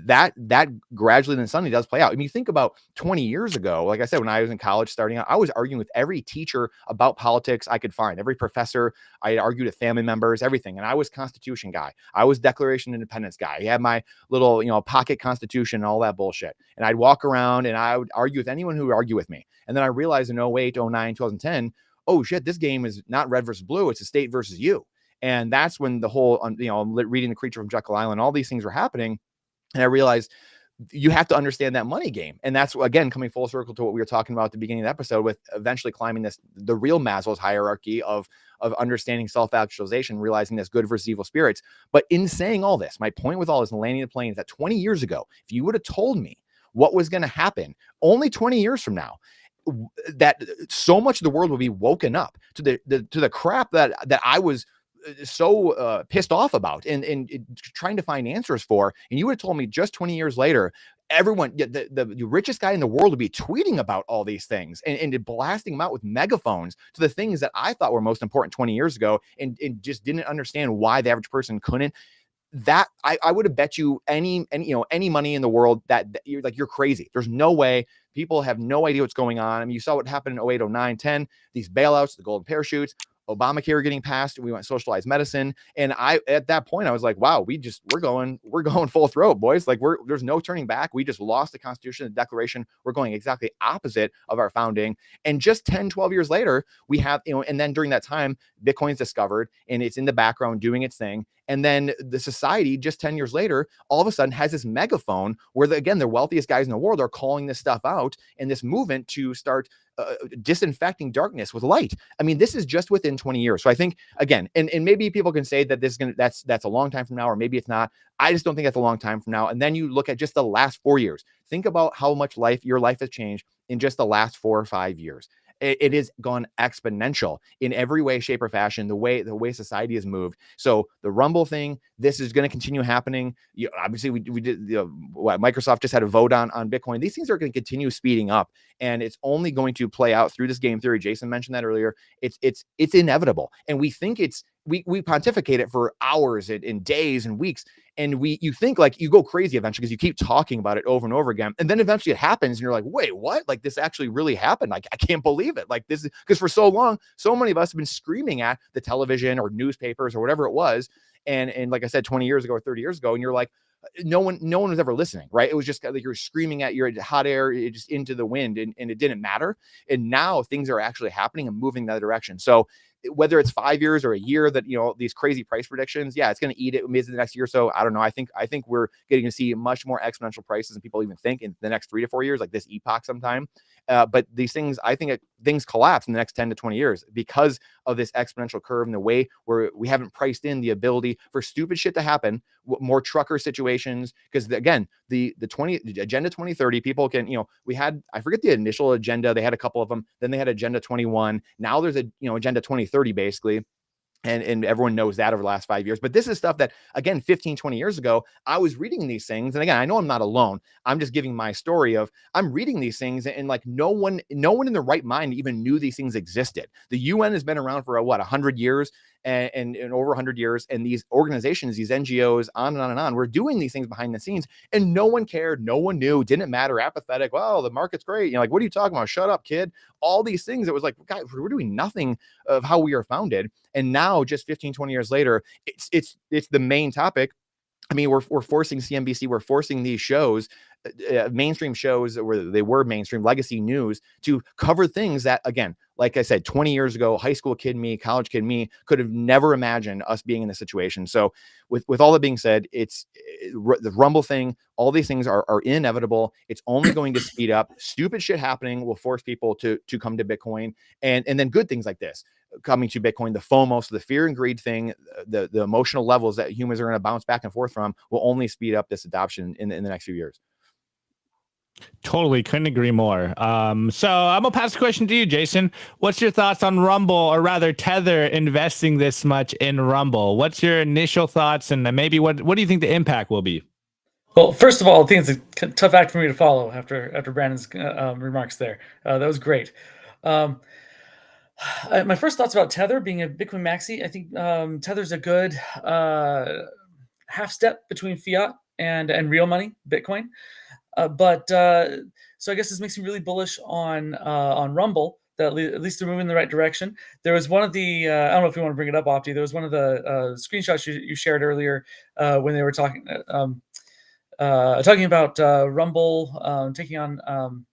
that gradually then suddenly does play out. I mean, you think about 20 years ago, like I said, when I was in college starting out, I was arguing with every teacher about politics I could find, every professor. I argued with family members, everything. And I was Constitution guy. I was Declaration of Independence guy. I had my little, pocket Constitution and all that bullshit. And I'd walk around and I would argue with anyone who would argue with me. And then I realized in 08, 09, 2010, oh shit, this game is not red versus blue. It's a state versus you. And that's when the whole, reading The Creature from Jekyll Island, all these things were happening. And I realized you have to understand that money game. And that's, again, coming full circle to what we were talking about at the beginning of the episode, with eventually climbing the real Maslow's hierarchy of understanding self-actualization, realizing there's good versus evil spirits. But in saying all this, my point with all this and landing the plane is that 20 years ago, if you would have told me what was going to happen only 20 years from now, that so much of the world would be woken up to the crap that I was so pissed off about and trying to find answers for, and you would have told me just 20 years later, everyone, the richest guy in the world would be tweeting about all these things and blasting them out with megaphones to the things that I thought were most important 20 years ago, and just didn't understand why the average person couldn't. That I would have bet you any money in the world that you're crazy. There's no way. People have no idea what's going on. I mean, you saw what happened in 08, 09, 10, these bailouts, the golden parachutes, Obamacare getting passed, we went socialized medicine. And at that point, I was like, wow, we're going full throat, boys. Like there's no turning back. We just lost the Constitution, the Declaration. We're going exactly opposite of our founding. And just 10, 12 years later, we have, and then during that time, Bitcoin's discovered and it's in the background doing its thing. And then the society just 10 years later, all of a sudden has this megaphone where the wealthiest guys in the world are calling this stuff out, and this movement to start disinfecting darkness with light. I mean, this is just within 20 years. So I think, again, and maybe people can say that that's a long time from now, or maybe it's not. I just don't think that's a long time from now. And then you look at just the last 4 years. Think about how much your life has changed in just the last 4 or 5 years. It has gone exponential in every way, shape, or fashion, the way society has moved. So the Rumble thing, this is going to continue happening. Obviously, we did, Microsoft just had a vote on Bitcoin. These things are going to continue speeding up, and it's only going to play out through this game theory. Jason mentioned that earlier. It's inevitable, and we think we pontificate it for hours and days and weeks, and you think like you go crazy eventually because you keep talking about it over and over again, and then eventually it happens and you're like, wait, what? Like, this actually really happened. Like, I can't believe it. Like, this is because for so long, so many of us have been screaming at the television or newspapers or whatever it was, and like I said, 20 years ago or 30 years ago, and you're like, no one was ever listening, right? It was just like you're screaming at your hot air, just into the wind, and it didn't matter. And now things are actually happening and moving that direction. So whether it's 5 years or a year that, these crazy price predictions, it's going to eat it maybe the next year or so. I don't know. I think we're getting to see much more exponential prices than people even think in the next 3 to 4 years, like this epoch sometime. But these things, I think things collapse in the next 10 to 20 years because of this exponential curve and the way where we haven't priced in the ability for stupid shit to happen, more trucker situations. Because again, the Agenda 2030, people can, we had, I forget the initial agenda. They had a couple of them. Then they had Agenda 21. Now there's Agenda 2030 basically. And everyone knows that over the last 5 years. But this is stuff that, again, 15, 20 years ago, I was reading these things. And again, I know I'm not alone. I'm just giving my story of I'm reading these things, and like no one in their right mind even knew these things existed. The UN has been around for 100 years and over 100 years. And these organizations, these NGOs, on and on and on, were doing these things behind the scenes, and no one cared. No one knew. Didn't matter. Apathetic. Well, the market's great. Like, what are you talking about? Shut up, kid. All these things. It was like, guys, we're doing nothing of how we are founded. And now, just 15, 20 years later, it's the main topic. I mean, we're forcing CNBC, we're forcing these shows, mainstream shows, where they were mainstream legacy news, to cover things that, again, like I said, 20 years ago, high school kid me, college kid me could have never imagined us being in this situation. So with all that being said, it's the Rumble thing. All these things are inevitable. It's only going to speed up. Stupid shit happening will force people to come to Bitcoin, and then good things like this coming to Bitcoin, the FOMO, so the fear and greed thing, the emotional levels that humans are going to bounce back and forth from, will only speed up this adoption in the next few years. Totally, couldn't agree more. So I'm gonna pass the question to you, Jason. What's your thoughts on Rumble, or rather Tether, investing this much in Rumble? What's your initial thoughts, and maybe what do you think the impact will be? Well, first of all, I think it's a tough act for me to follow after Brandon's remarks there. That was great. My first thoughts about Tether being a Bitcoin maxi, I think Tether's a good half step between fiat and real money, Bitcoin. So I guess this makes me really bullish on Rumble, that at least they're moving in the right direction. There was one of the, I don't know if you want to bring it up, Opti, there was one of the screenshots you shared earlier when they were talking about Rumble taking on,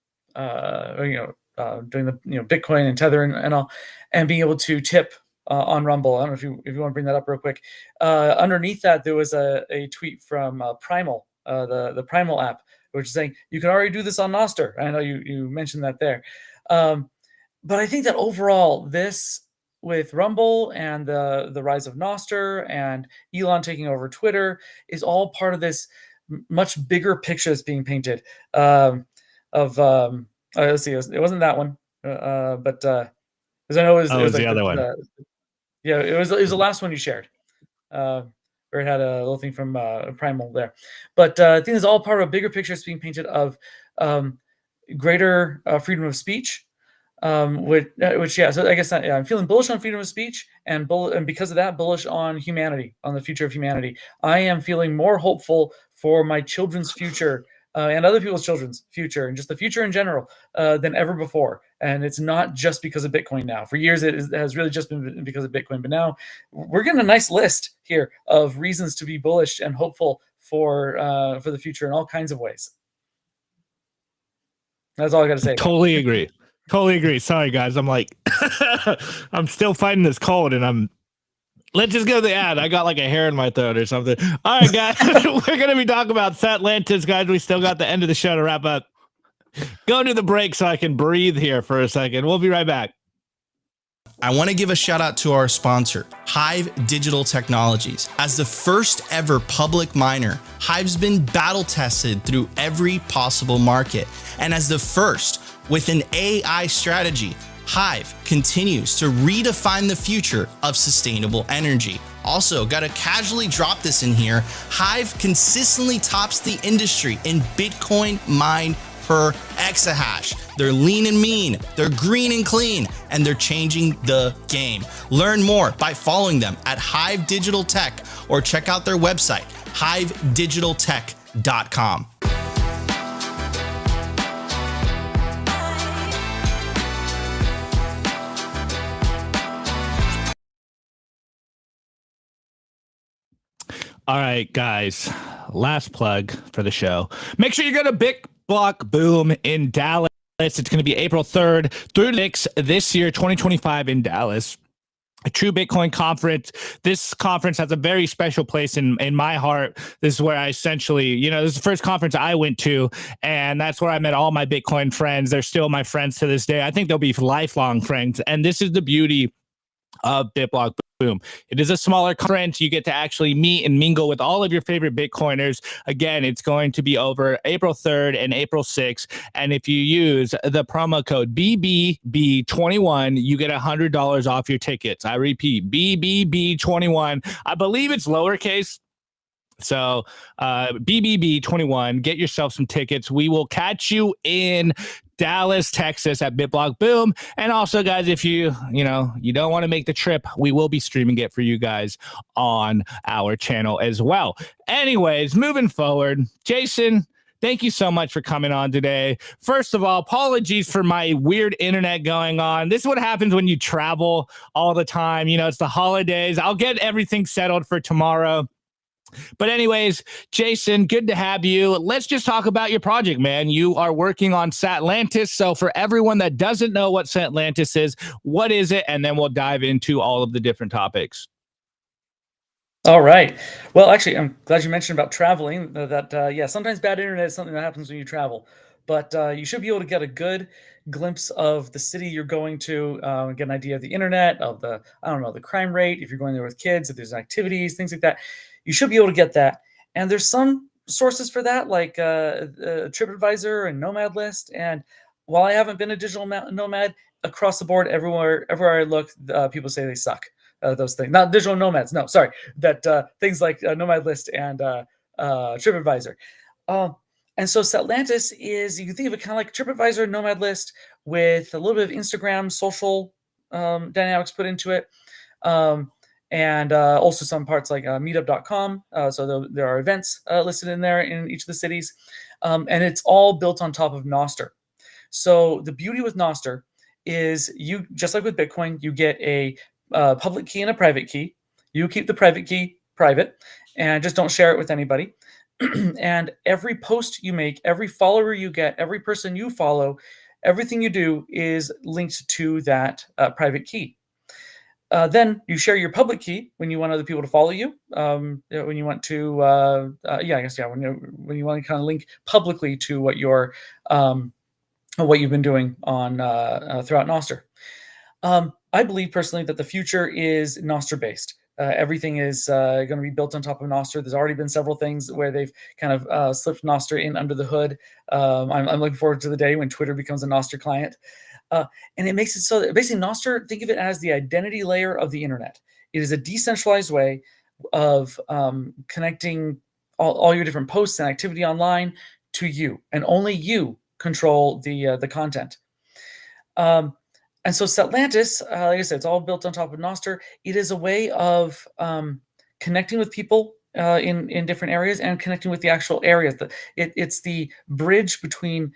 doing the Bitcoin and Tether and all, and being able to tip on Rumble. I don't know if you want to bring that up real quick. Underneath that, there was a tweet from Primal, the Primal app, which is saying you can already do this on Nostr. I know you mentioned that there, but I think that overall, this with Rumble and the rise of Nostr and Elon taking over Twitter is all part of this much bigger picture that's being painted let's see, it wasn't that one, but because I know it was like the other one. It was the last one you shared, where it had a little thing from Primal there. But I think it's all part of a bigger picture that's being painted of greater freedom of speech, which so I guess I'm feeling bullish on freedom of speech, and because of that, bullish on humanity, on the future of humanity. I am feeling more hopeful for my children's future. And other people's children's future, and just the future in general, than ever before. And it's not just because of Bitcoin now. For years, it has really just been because of Bitcoin. But now we're getting a nice list here of reasons to be bullish and hopeful for the future in all kinds of ways. That's all I got to say. Totally agree. Totally agree. Sorry, guys. I'm like, I'm still fighting this cold, and let's just go to the ad. I got like a hair in my throat or something. All right, guys. We're going to be talking about Satlantis, guys. We still got the end of the show to wrap up. Go to the break so I can breathe here for a second. We'll be right back. I want to give a shout out to our sponsor, HIVE Digital Technologies. As the first ever public miner, HIVE's been battle tested through every possible market. And as the first with an AI strategy, HIVE continues to redefine the future of sustainable energy. Also, gotta casually drop this in here, HIVE consistently tops the industry in Bitcoin mined per exahash. They're lean and mean, they're green and clean, and they're changing the game. Learn more by following them at HIVE Digital Tech or check out their website, hivedigitaltech.com. All right, guys, last plug for the show. Make sure you go to BitBlockBoom in Dallas. It's going to be April 3rd through 6th this year, 2025 in Dallas. A true Bitcoin conference. This conference has a very special place in my heart. This is where I essentially, this is the first conference I went to, and that's where I met all my Bitcoin friends. They're still my friends to this day. I think they'll be lifelong friends. And this is the beauty of BitBlockBoom. It is a smaller conference. You get to actually meet and mingle with all of your favorite Bitcoiners. Again, it's going to be over April 3rd and April 6th. And if you use the promo code BBB21, you get $100 off your tickets. I repeat, BBB21. I believe it's lowercase. So BBB21, get yourself some tickets. We will catch you in Dallas, Texas at BitBlockBoom. And also, guys, if you don't want to make the trip, we will be streaming it for you guys on our channel as well. Anyways, moving forward, Jason, thank you so much for coming on today. First of all, apologies for my weird internet going on. This is what happens when you travel all the time. It's the holidays. I'll get everything settled for tomorrow. But anyways, Jason, good to have you. Let's just talk about your project, man. You are working on Satlantis. So for everyone that doesn't know what Satlantis is, what is it? And then we'll dive into all of the different topics. All right. Well, actually, I'm glad you mentioned about traveling. Sometimes bad internet is something that happens when you travel. But you should be able to get a good glimpse of the city you're going to, get an idea of the internet, of the crime rate, if you're going there with kids, if there's activities, things like that. You should be able to get that. And there's some sources for that, like TripAdvisor and Nomad List. And while I haven't been a digital nomad, across the board, everywhere I look, people say they suck. Those things, not digital nomads. No, sorry, that things like Nomad List and TripAdvisor. And so Satlantis is, you can think of it kind of like TripAdvisor, Nomad List, with a little bit of Instagram social dynamics put into it. And also some parts like meetup.com. So there are events listed in there in each of the cities. And it's all built on top of Nostr. So the beauty with Nostr is you, just like with Bitcoin, you get a public key and a private key. You keep the private key private and just don't share it with anybody. And every post you make, every follower you get, every person you follow, everything you do is linked to that private key. Then you share your public key when you want other people to follow you. When you want to, when you want to kind of link publicly to what you've been doing on throughout Nostr. I believe personally that the future is Nostr based. Everything is going to be built on top of Nostr. There's already been several things where they've kind of slipped Nostr in under the hood. I'm looking forward to the day when Twitter becomes a Nostr client. And it makes it so that basically Nostr, think of it as the identity layer of the internet. It is a decentralized way of connecting all your different posts and activity online to you, and only you control the content. And so Satlantis, like I said, it's all built on top of Nostr. It is a way of connecting with people in different areas and connecting with the actual areas. It's the bridge between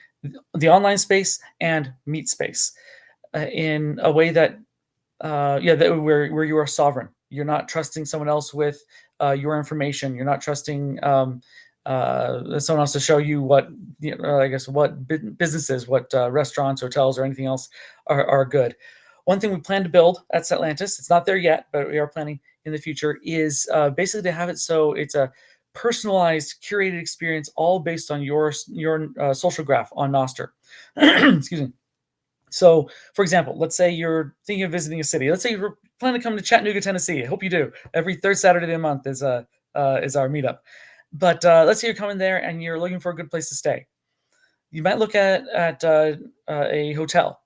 the online space and meet space in a way that, where you are sovereign. You're not trusting someone else with your information. You're not trusting someone else to show you what, what businesses, what restaurants, hotels, or anything else are good. One thing we plan to build at Satlantis, it's not there yet, but we are planning in the future, is basically to have it so it's a personalized, curated experience, all based on your social graph on Nostr. Excuse me. So, for example, let's say you're thinking of visiting a city. Let's say you're planning to come to Chattanooga, Tennessee. I hope you do. Every third Saturday of the month is our meetup. But let's say you're coming there and you're looking for a good place to stay. You might look at a hotel.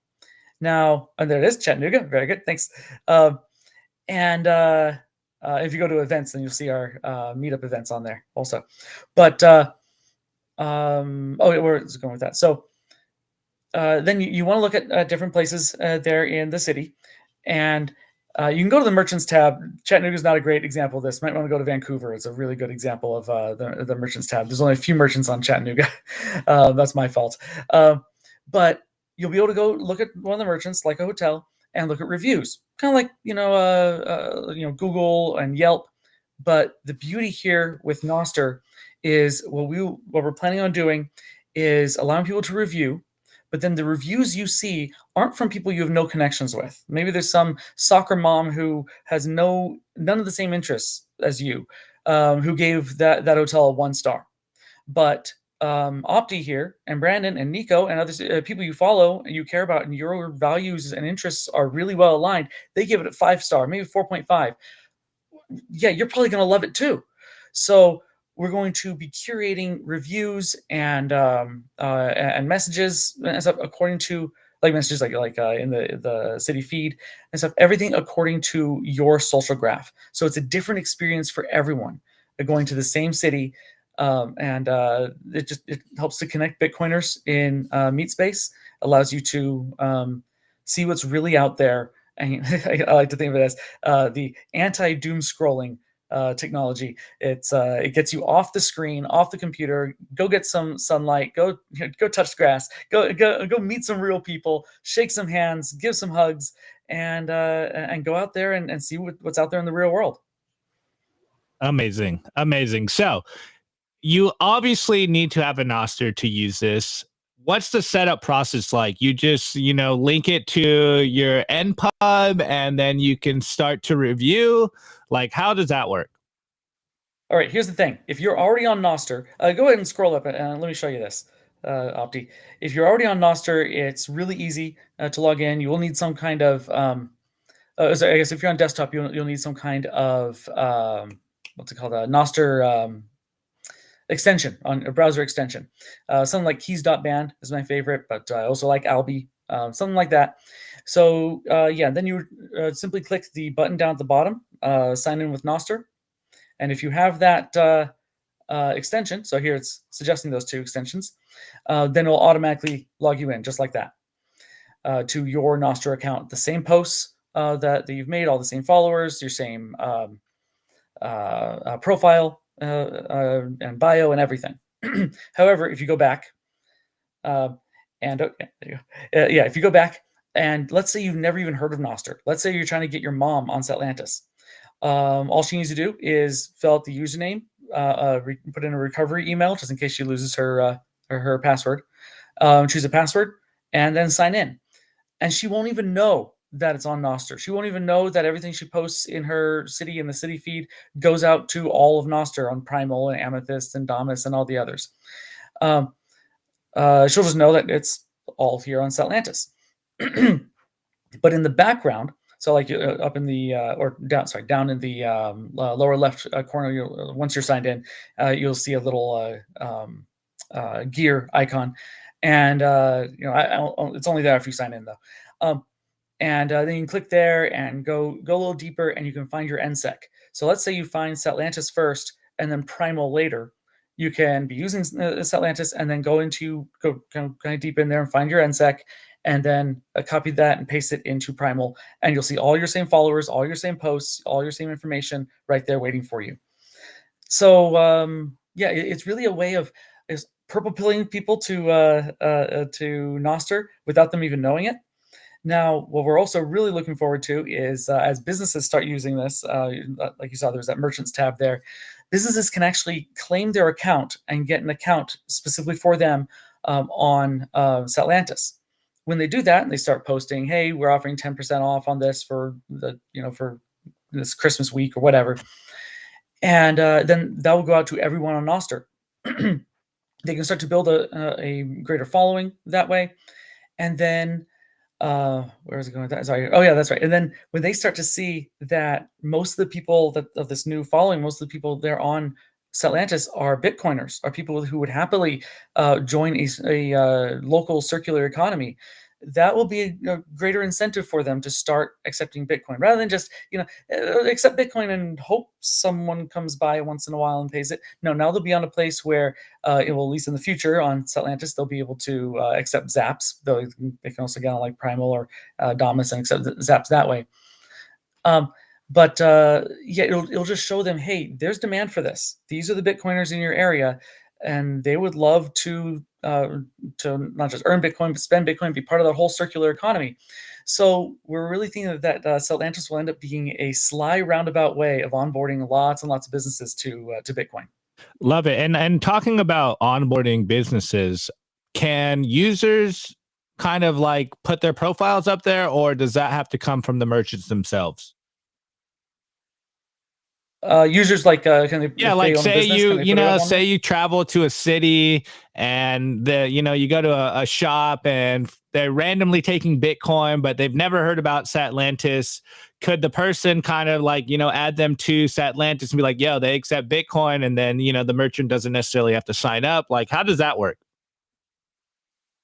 Now, and there it is, Chattanooga. Very good, thanks. And if you go to events, then you'll see our meetup events on there also. But where is it going with that? So then you want to look at different places there in the city, and you can go to the merchants tab. Chattanooga is not a great example of this. Might want to go to Vancouver. It's a really good example of the merchants tab. There's only a few merchants on Chattanooga. That's my fault. But you'll be able to go look at one of the merchants, like a hotel, and look at reviews, kind of like Google and Yelp. But the beauty here with Nostr is what we're planning on doing is allowing people to review. But then the reviews you see aren't from people you have no connections with. Maybe there's some soccer mom who has none of the same interests as you, who gave that hotel a 1 star. But Opti here and Brandon and Nico and other people you follow and you care about and your values and interests are really well aligned, they give it a 5 star, maybe 4.5. Yeah, you're probably going to love it too. So we're going to be curating reviews and messages and stuff according to messages like in the city feed and stuff, everything according to your social graph. So it's a different experience for everyone going to the same city. It helps to connect Bitcoiners in meet space, allows you to see what's really out there. And I like to think of it as the anti-doom scrolling technology. It gets you off the screen, off the computer, go get some sunlight, go touch grass, go meet some real people, shake some hands, give some hugs, and go out there and see what's out there in the real world. Amazing. So you obviously need to have a Nostr to use this. What's the setup process like? You just, link it to your npub and then you can start to review. Like, how does that work? All right, here's the thing. If you're already on Nostr, go ahead and scroll up and let me show you this, Opti. If you're already on Nostr, it's really easy to log in. You will need some kind of, I guess if you're on desktop, you'll need some kind of, what's it called, a Nostr extension, on a browser extension. Something like keys.band is my favorite, but I also like Albi, something like that. So then you simply click the button down at the bottom, sign in with Nostr. And if you have that extension, so here it's suggesting those 2 extensions, then it'll automatically log you in just like that to your Nostr account. The same posts that you've made, all the same followers, your same profile and bio and everything. However, if you go back if you go back and let's say you've never even heard of Nostr, let's say you're trying to get your mom on Satlantis. All she needs to do is fill out the username, put in a recovery email just in case she loses her password, choose a password, and then sign in. And she won't even know that it's on Nostr. She won't even know that everything she posts in her city in the city feed goes out to all of Nostr on Primal and Amethyst and Damus and all the others. She'll just know that it's all here on Satlantis. But in the background, so like up in the down in the lower left corner, once you're signed in, you'll see a little gear icon, and it's only there if you sign in though. And then you can click there and go a little deeper, and you can find your NSEC. So let's say you find Satlantis first, and then Primal later. You can be using Satlantis, and then go kind of deep in there and find your NSEC. And then copy that and paste it into Primal, and you'll see all your same followers, all your same posts, all your same information right there waiting for you. So it's really a way of purple pilling people to Nostr without them even knowing it. Now, what we're also really looking forward to is as businesses start using this, like you saw, there's that merchants tab there. Businesses can actually claim their account and get an account specifically for them on Satlantis. When they do that and they start posting, hey, we're offering 10% off on this for for this Christmas week or whatever, and then that will go out to everyone on Nostr. They can start to build a greater following that way, and then where is it going with that? Sorry. Oh yeah, that's right. And then when they start to see that most of the people of this new following, most of the people there on Satlantis are Bitcoiners, are people who would happily join a local circular economy, that will be a greater incentive for them to start accepting Bitcoin rather than just, accept Bitcoin and hope someone comes by once in a while and pays it. No, now they'll be on a place where, it will, at least in the future on Satlantis, they'll be able to accept Zaps. Though they can also get on like Primal or Damus and accept Zaps that way. But it'll just show them, hey, there's demand for this. These are the Bitcoiners in your area, and they would love to not just earn Bitcoin, but spend Bitcoin, be part of that whole circular economy. So we're really thinking that Satlantis will end up being a sly roundabout way of onboarding lots and lots of businesses to Bitcoin. Love it. And talking about onboarding businesses, can users kind of like put their profiles up there, or does that have to come from the merchants themselves? Users like can they, yeah, like say say you travel to a city and you go to a shop and they're randomly taking Bitcoin, but they've never heard about Satlantis. Could the person kind of like add them to Satlantis and be like, yo, they accept Bitcoin, and then the merchant doesn't necessarily have to sign up? Like, how does that work?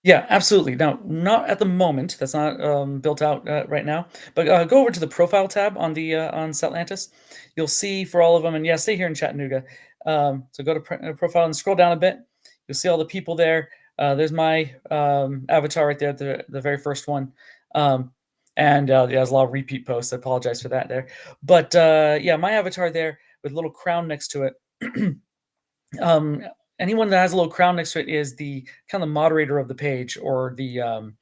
Yeah, absolutely. Now, not at the moment. That's not built out right now. But go over to the profile tab on the on Satlantis. You'll see for all of them, and yeah, stay here in Chattanooga. So go to profile and scroll down a bit. You'll see all the people there. There's my avatar right there, the very first one. And there's a lot of repeat posts. I apologize for that there. But yeah, my avatar there with a little crown next to it. Anyone that has a little crown next to it is the kind of moderator of the page, or the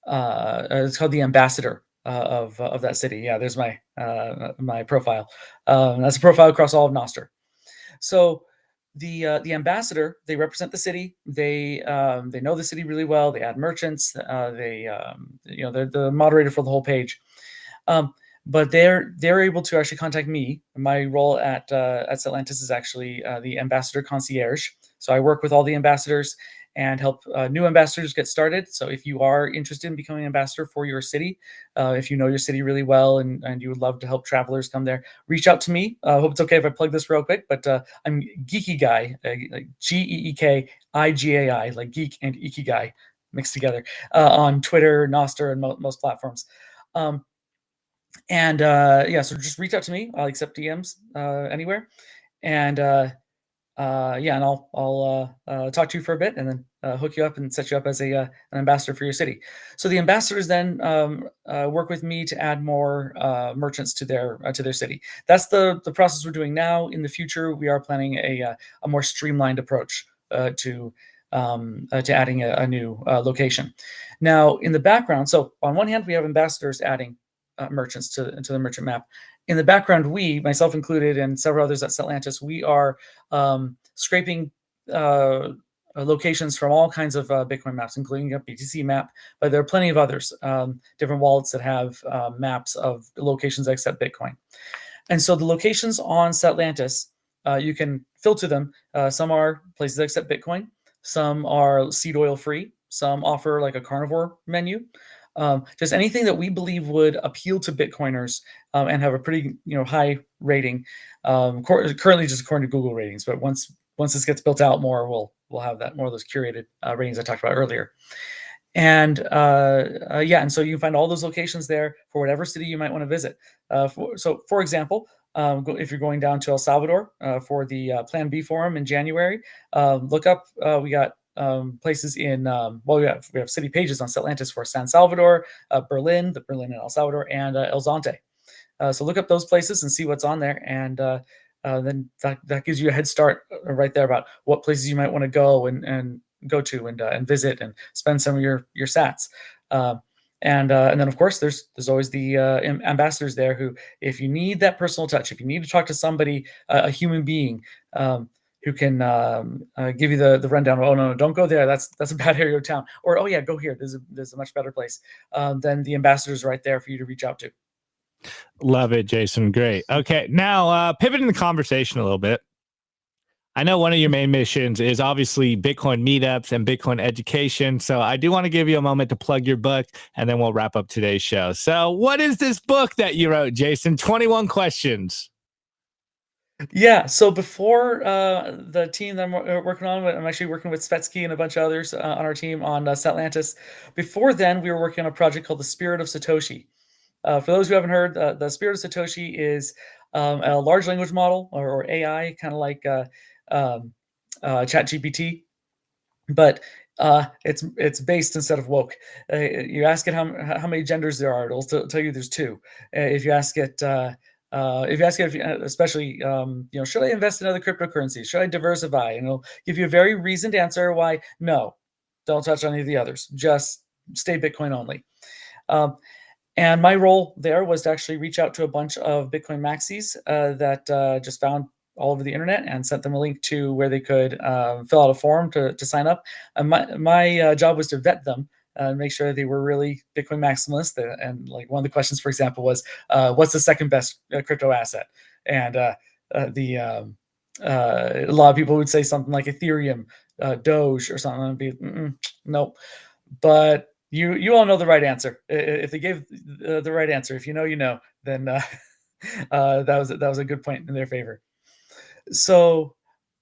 it's called the ambassador of that city. Yeah, there's my my profile. That's a profile across all of Nostr. So the ambassador, they represent the city. They know the city really well. They add merchants. They're the moderator for the whole page. But they're able to actually contact me. My role at Satlantis is actually the ambassador concierge. So I work with all the ambassadors and help new ambassadors get started. So if you are interested in becoming an ambassador for your city, if you know your city really well and you would love to help travelers come there, reach out to me. I hope it's okay if I plug this real quick, but I'm Geeky Guy, like GEEKIGAI, like geek and Ikigai mixed together, on Twitter, Nostr, and most platforms. Yeah, so just reach out to me. I'll accept DMs anywhere, and yeah, and I'll talk to you for a bit, and then hook you up and set you up as an ambassador for your city. So the ambassadors then work with me to add more merchants to their city. That's the process we're doing now. In the future, we are planning a more streamlined approach to adding a new location. Now, in the background, so on one hand, we have ambassadors adding merchants to the merchant map. In the background, we, myself included, and several others at Satlantis, we are scraping locations from all kinds of Bitcoin maps, including a BTC map, but there are plenty of others, different wallets that have maps of locations that accept Bitcoin. And so the locations on Satlantis, you can filter them. Some are places that accept Bitcoin. Some are seed oil free. Some offer like a carnivore menu. Just anything that we believe would appeal to Bitcoiners and have a pretty high rating. Currently just according to Google ratings, but once this gets built out more, we'll have that more of those curated ratings I talked about earlier. And yeah, and so you can find all those locations there for whatever city you might want to visit. So for example, if you're going down to El Salvador for the Plan B Forum in January, look up. We got places in we have city pages on Satlantis for San Salvador, Berlin and El Salvador, and El Zonte. So look up those places and see what's on there, and then that gives you a head start right there about what places you might want to go and go to and visit and spend some of your sats. And then of course there's always the ambassadors there who, if you need that personal touch, if you need to talk to somebody, a human being, who can give you the rundown. Oh no, don't go there. That's a bad area of town. Or oh yeah, go here. There's a much better place. Then the ambassadors right there for you to reach out to. Love it, Jason. Great. Okay, now pivoting the conversation a little bit. I know one of your main missions is obviously Bitcoin meetups and Bitcoin education. So I do want to give you a moment to plug your book, and then we'll wrap up today's show. So what is this book that you wrote, Jason? 21 questions. Yeah. So before the team that working on, I'm actually working with Svetsky and a bunch of others on our team on Satlantis. Before then, we were working on a project called the Spirit of Satoshi. For those who haven't heard, the Spirit of Satoshi is a large language model or AI, kind of like ChatGPT, but it's based instead of woke. You ask it how many genders there are, it'll tell you there's two. If you ask it, especially, should I invest in other cryptocurrencies? Should I diversify? And it'll give you a very reasoned answer why no, don't touch any of the others. Just stay Bitcoin only. And my role there was to actually reach out to a bunch of Bitcoin maxis that just found all over the internet and sent them a link to where they could fill out a form to sign up. My job was to vet them and make sure they were really Bitcoin maximalist. And like one of the questions, for example, was, what's the second best crypto asset? And a lot of people would say something like Ethereum, Doge, or something. I'd be, nope. But you all know the right answer. If they gave the right answer, if you know, then that was a good point in their favor. So,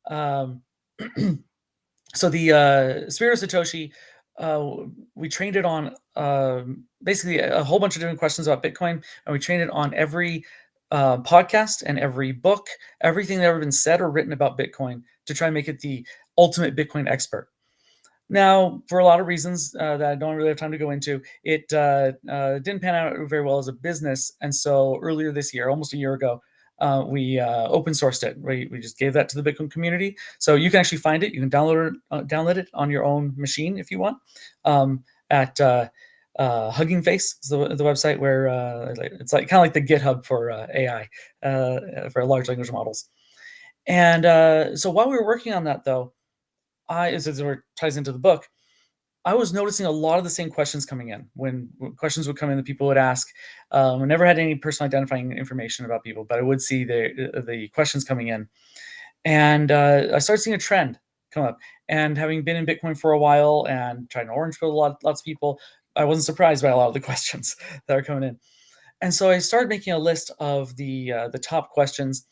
so the Spirit of Satoshi, we trained it on basically a whole bunch of different questions about Bitcoin, and we trained it on every podcast and every book, everything that ever been said or written about Bitcoin to try and make it the ultimate Bitcoin expert. Now, for a lot of reasons that I don't really have time to go into, it didn't pan out very well as a business. And so earlier this year, almost a year ago, we open sourced it. We just gave that to the Bitcoin community. So you can actually find it. You can download it on your own machine if you want. At Hugging Face is the website where it's like kind of like the GitHub for AI for large language models. And so while we were working on that, though, as it ties into the book, I was noticing a lot of the same questions coming in when questions would come in that people would ask. I never had any personal identifying information about people, but I would see the questions coming in. And I started seeing a trend come up. And having been in Bitcoin for a while and trying to orange pill lots of people, I wasn't surprised by a lot of the questions that are coming in. And so I started making a list of the top questions,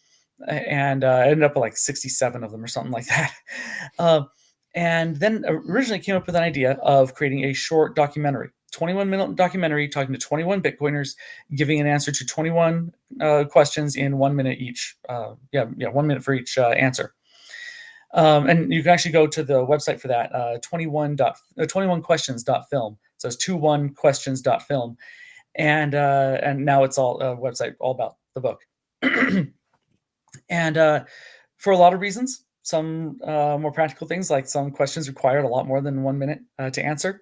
and I ended up with like 67 of them or something like that. And then originally came up with an idea of creating a short documentary, 21-minute documentary talking to 21 Bitcoiners, giving an answer to 21 questions in 1 minute each. 1 minute for each answer. And you can actually go to the website for that, 21questions.film. So it's 21questions.film. And now it's all a website all about the book. And for a lot of reasons, some more practical things, like some questions required a lot more than 1 minute to answer.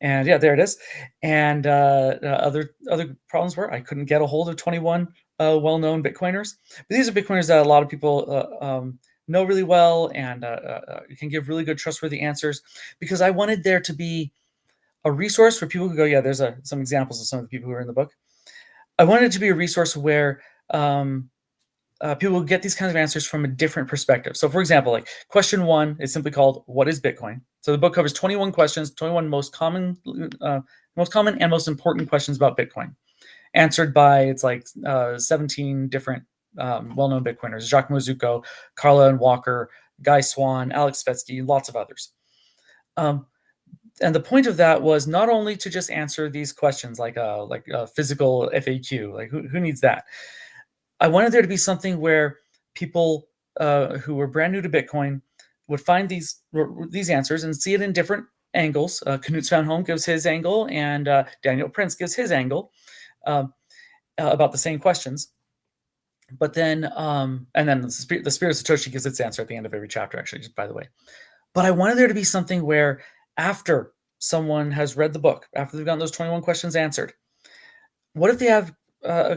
And yeah, there it is. And other problems were I couldn't get a hold of 21 well-known Bitcoiners. But these are Bitcoiners that a lot of people know really well and can give really good, trustworthy answers, because I wanted there to be a resource for people who go, yeah, there's some examples of some of the people who are in the book. I wanted it to be a resource where people will get these kinds of answers from a different perspective. So for example, like question 1 is simply called, what is Bitcoin? So the book covers 21 questions, 21 most common and most important questions about Bitcoin, answered by, it's like 17 different well-known Bitcoiners: Jacques Mozuko, Carla and Walker, Guy Swan, Alex Svetsky, lots of others. And the point of that was not only to just answer these questions like a physical FAQ, like who needs that? I wanted there to be something where people who were brand new to Bitcoin would find these answers and see it in different angles. Knut Svanholm gives his angle, and Daniel Prince gives his angle about the same questions. But then, and then the Spirit of Satoshi gives its answer at the end of every chapter, actually, just by the way. But I wanted there to be something where after someone has read the book, after they've gotten those 21 questions answered, what if they have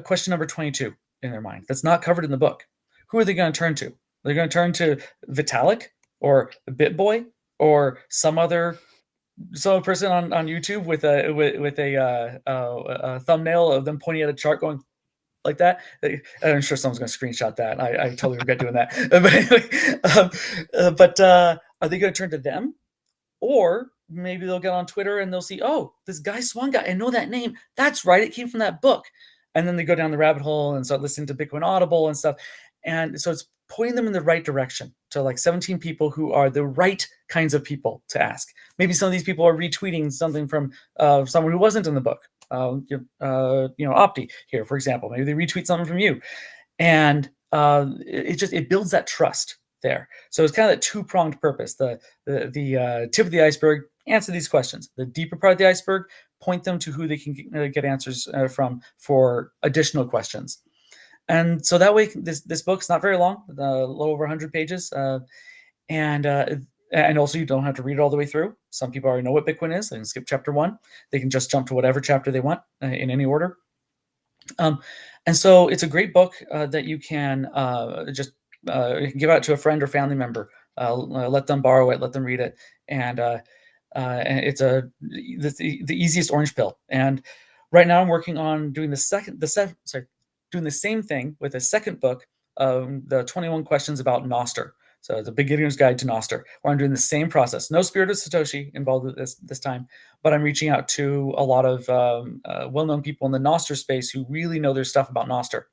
question number 22 in their mind that's not covered in the book? Who are they going to turn to? They're going to turn to Vitalik or BitBoy or some person on YouTube with a thumbnail of them pointing at a chart going like that. I'm sure someone's going to screenshot that. I totally regret doing that. But anyway, are they going to turn to them? Or maybe they'll get on Twitter and they'll see, oh, this Guy Swan guy, I know that name. That's right. It came from that book. And then they go down the rabbit hole and start listening to Bitcoin Audible and stuff. And so it's pointing them in the right direction to like 17 people who are the right kinds of people to ask. Maybe some of these people are retweeting something from someone who wasn't in the book. Opti here, for example, maybe they retweet something from you, and it builds that trust there. So it's kind of that two-pronged purpose. The tip of the iceberg, answer these questions. The deeper part of the iceberg, point them to who they can get answers from for additional questions. And so that way, this book's not very long, a little over 100 pages, and also you don't have to read it all the way through. Some people already know what Bitcoin is. They can skip chapter 1. They can just jump to whatever chapter they want in any order. And so it's a great book that you can just give out to a friend or family member. Let them borrow it, let them read it, and it's the easiest orange pill. And right now I'm working on doing doing the same thing with a second book, the 21 questions about Nostr. So the beginner's guide to Nostr, where I'm doing the same process. No Spirit of Satoshi involved with this time, but I'm reaching out to a lot of well-known people in the Nostr space who really know their stuff about Nostr.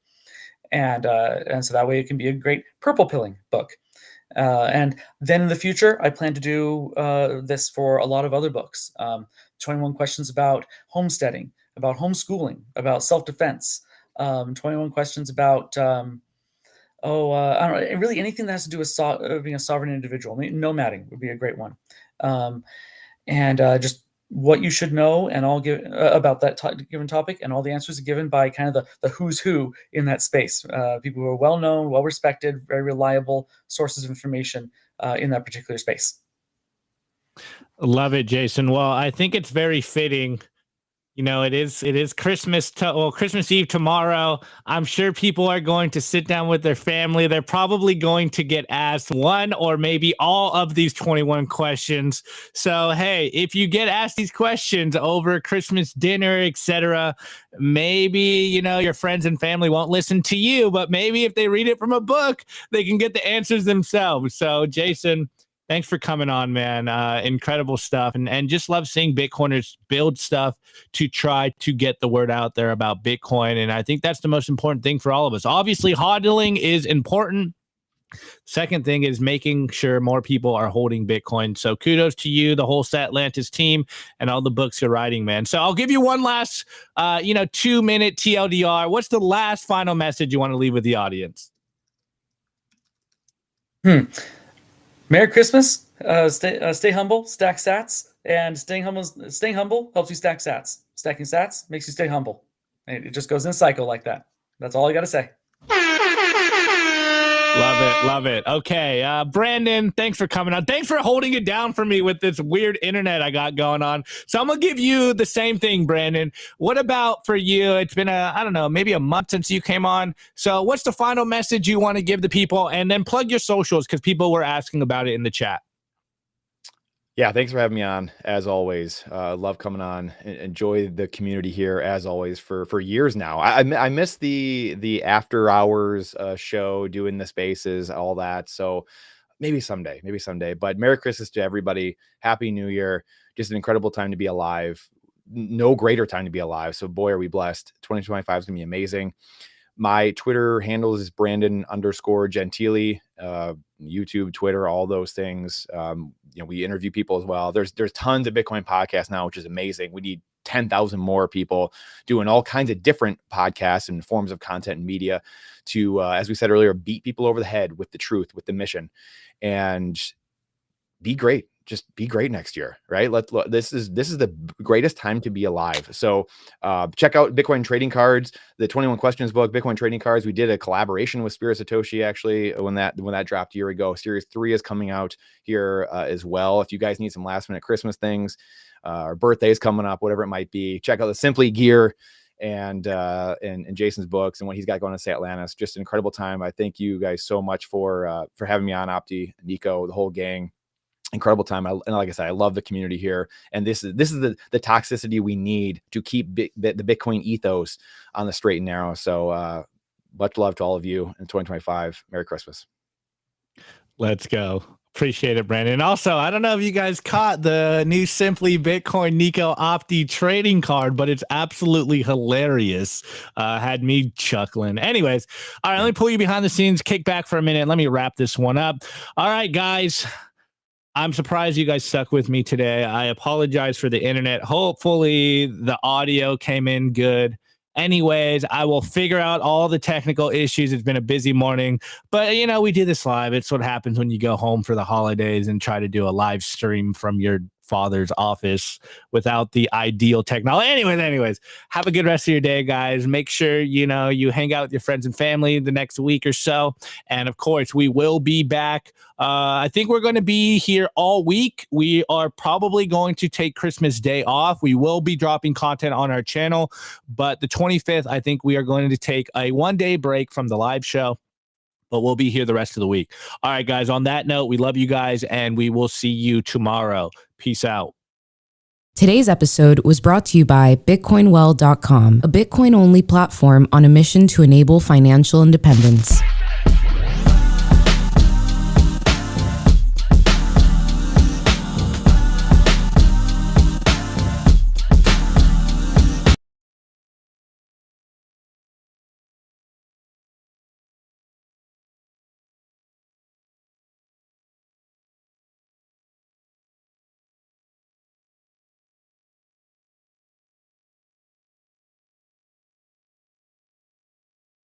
And so that way it can be a great purple pilling book. And then in the future, I plan to do this for a lot of other books. 21 questions about homesteading, about homeschooling, about self-defense, 21 questions about I don't know, really anything that has to do with being a sovereign individual. I mean, nomading would be a great one. And just what you should know and all about that given topic, and all the answers are given by kind of the who's who in that space. People who are well-known, well-respected, very reliable sources of information in that particular space. Love it, Jason. Well, I think it's very fitting. You know, it is Christmas, Christmas Eve tomorrow. I'm sure people are going to sit down with their family. They're probably going to get asked one or maybe all of these 21 questions. So, hey, if you get asked these questions over Christmas dinner, etc., maybe, your friends and family won't listen to you, but maybe if they read it from a book, they can get the answers themselves. So, Jason, thanks for coming on, man. Incredible stuff. And just love seeing Bitcoiners build stuff to try to get the word out there about Bitcoin. And I think that's the most important thing for all of us. Obviously, hodling is important. Second thing is making sure more people are holding Bitcoin. So kudos to you, the whole Satlantis team, and all the books you're writing, man. So I'll give you one last, 2-minute TLDR. What's the last final message you want to leave with the audience? Merry Christmas. Stay humble, stack sats, and staying humble helps you stack sats. Stacking sats makes you stay humble. And it just goes in a cycle like that. That's all I got to say. Love it. Okay, Brandon, thanks for coming on. Thanks for holding it down for me with this weird internet I got going on. So I'm gonna give you the same thing, Brandon. What about for you? It's been maybe a month since you came on. So what's the final message you want to give the people? And then plug your socials, because people were asking about it in the chat. Yeah, thanks for having me on, as always. Love coming on. Enjoy the community here, as always, for years now. I miss the after hours show, doing the spaces, all that. So maybe someday. But Merry Christmas to everybody. Happy New Year. Just an incredible time to be alive. No greater time to be alive. So boy, are we blessed. 2025 is going to be amazing. My Twitter handle is Brandon_Gentili, YouTube, Twitter, all those things. We interview people as well. There's tons of Bitcoin podcasts now, which is amazing. We need 10,000 more people doing all kinds of different podcasts and forms of content and media to, as we said earlier, beat people over the head with the truth, with the mission, and be great. Just be great next year, right? This is the greatest time to be alive. So check out Bitcoin Trading Cards, the 21 Questions book, Bitcoin Trading Cards. We did a collaboration with Spirit Satoshi actually when that dropped a year ago. Series 3 is coming out here as well. If you guys need some last minute Christmas things, or birthdays coming up, whatever it might be, check out the Simply gear and Jason's books and what he's got going on Satlantis. Just an incredible time. I thank you guys so much for having me on, Opti, Nico, the whole gang. Incredible time. And like I said, I love the community here. And this is the toxicity we need to keep the Bitcoin ethos on the straight and narrow. So much love to all of you in 2025. Merry Christmas. Let's go. Appreciate it, Brandon. And also, I don't know if you guys caught the new Simply Bitcoin Nico Opti trading card, but it's absolutely hilarious. Had me chuckling. Anyways, all right, let me pull you behind the scenes, kick back for a minute. Let me wrap this one up. All right, guys. I'm surprised you guys stuck with me today. I apologize for the internet. Hopefully the audio came in good. Anyways, I will figure out all the technical issues. It's been a busy morning, but you know, we do this live. It's what happens when you go home for the holidays and try to do a live stream from your father's office without the ideal technology. Anyways, have a good rest of your day, guys. Make sure, you know, you hang out with your friends and family the next week or so. And of course, we will be back. I think we're going to be here all week. We are probably going to take Christmas Day off. We will be dropping content on our channel, but the 25th, I think we are going to take a one-day break from the live show, but we'll be here the rest of the week. All right, guys, on that note, we love you guys, and we will see you tomorrow. Peace out. Today's episode was brought to you by BitcoinWell.com, a Bitcoin-only platform on a mission to enable financial independence.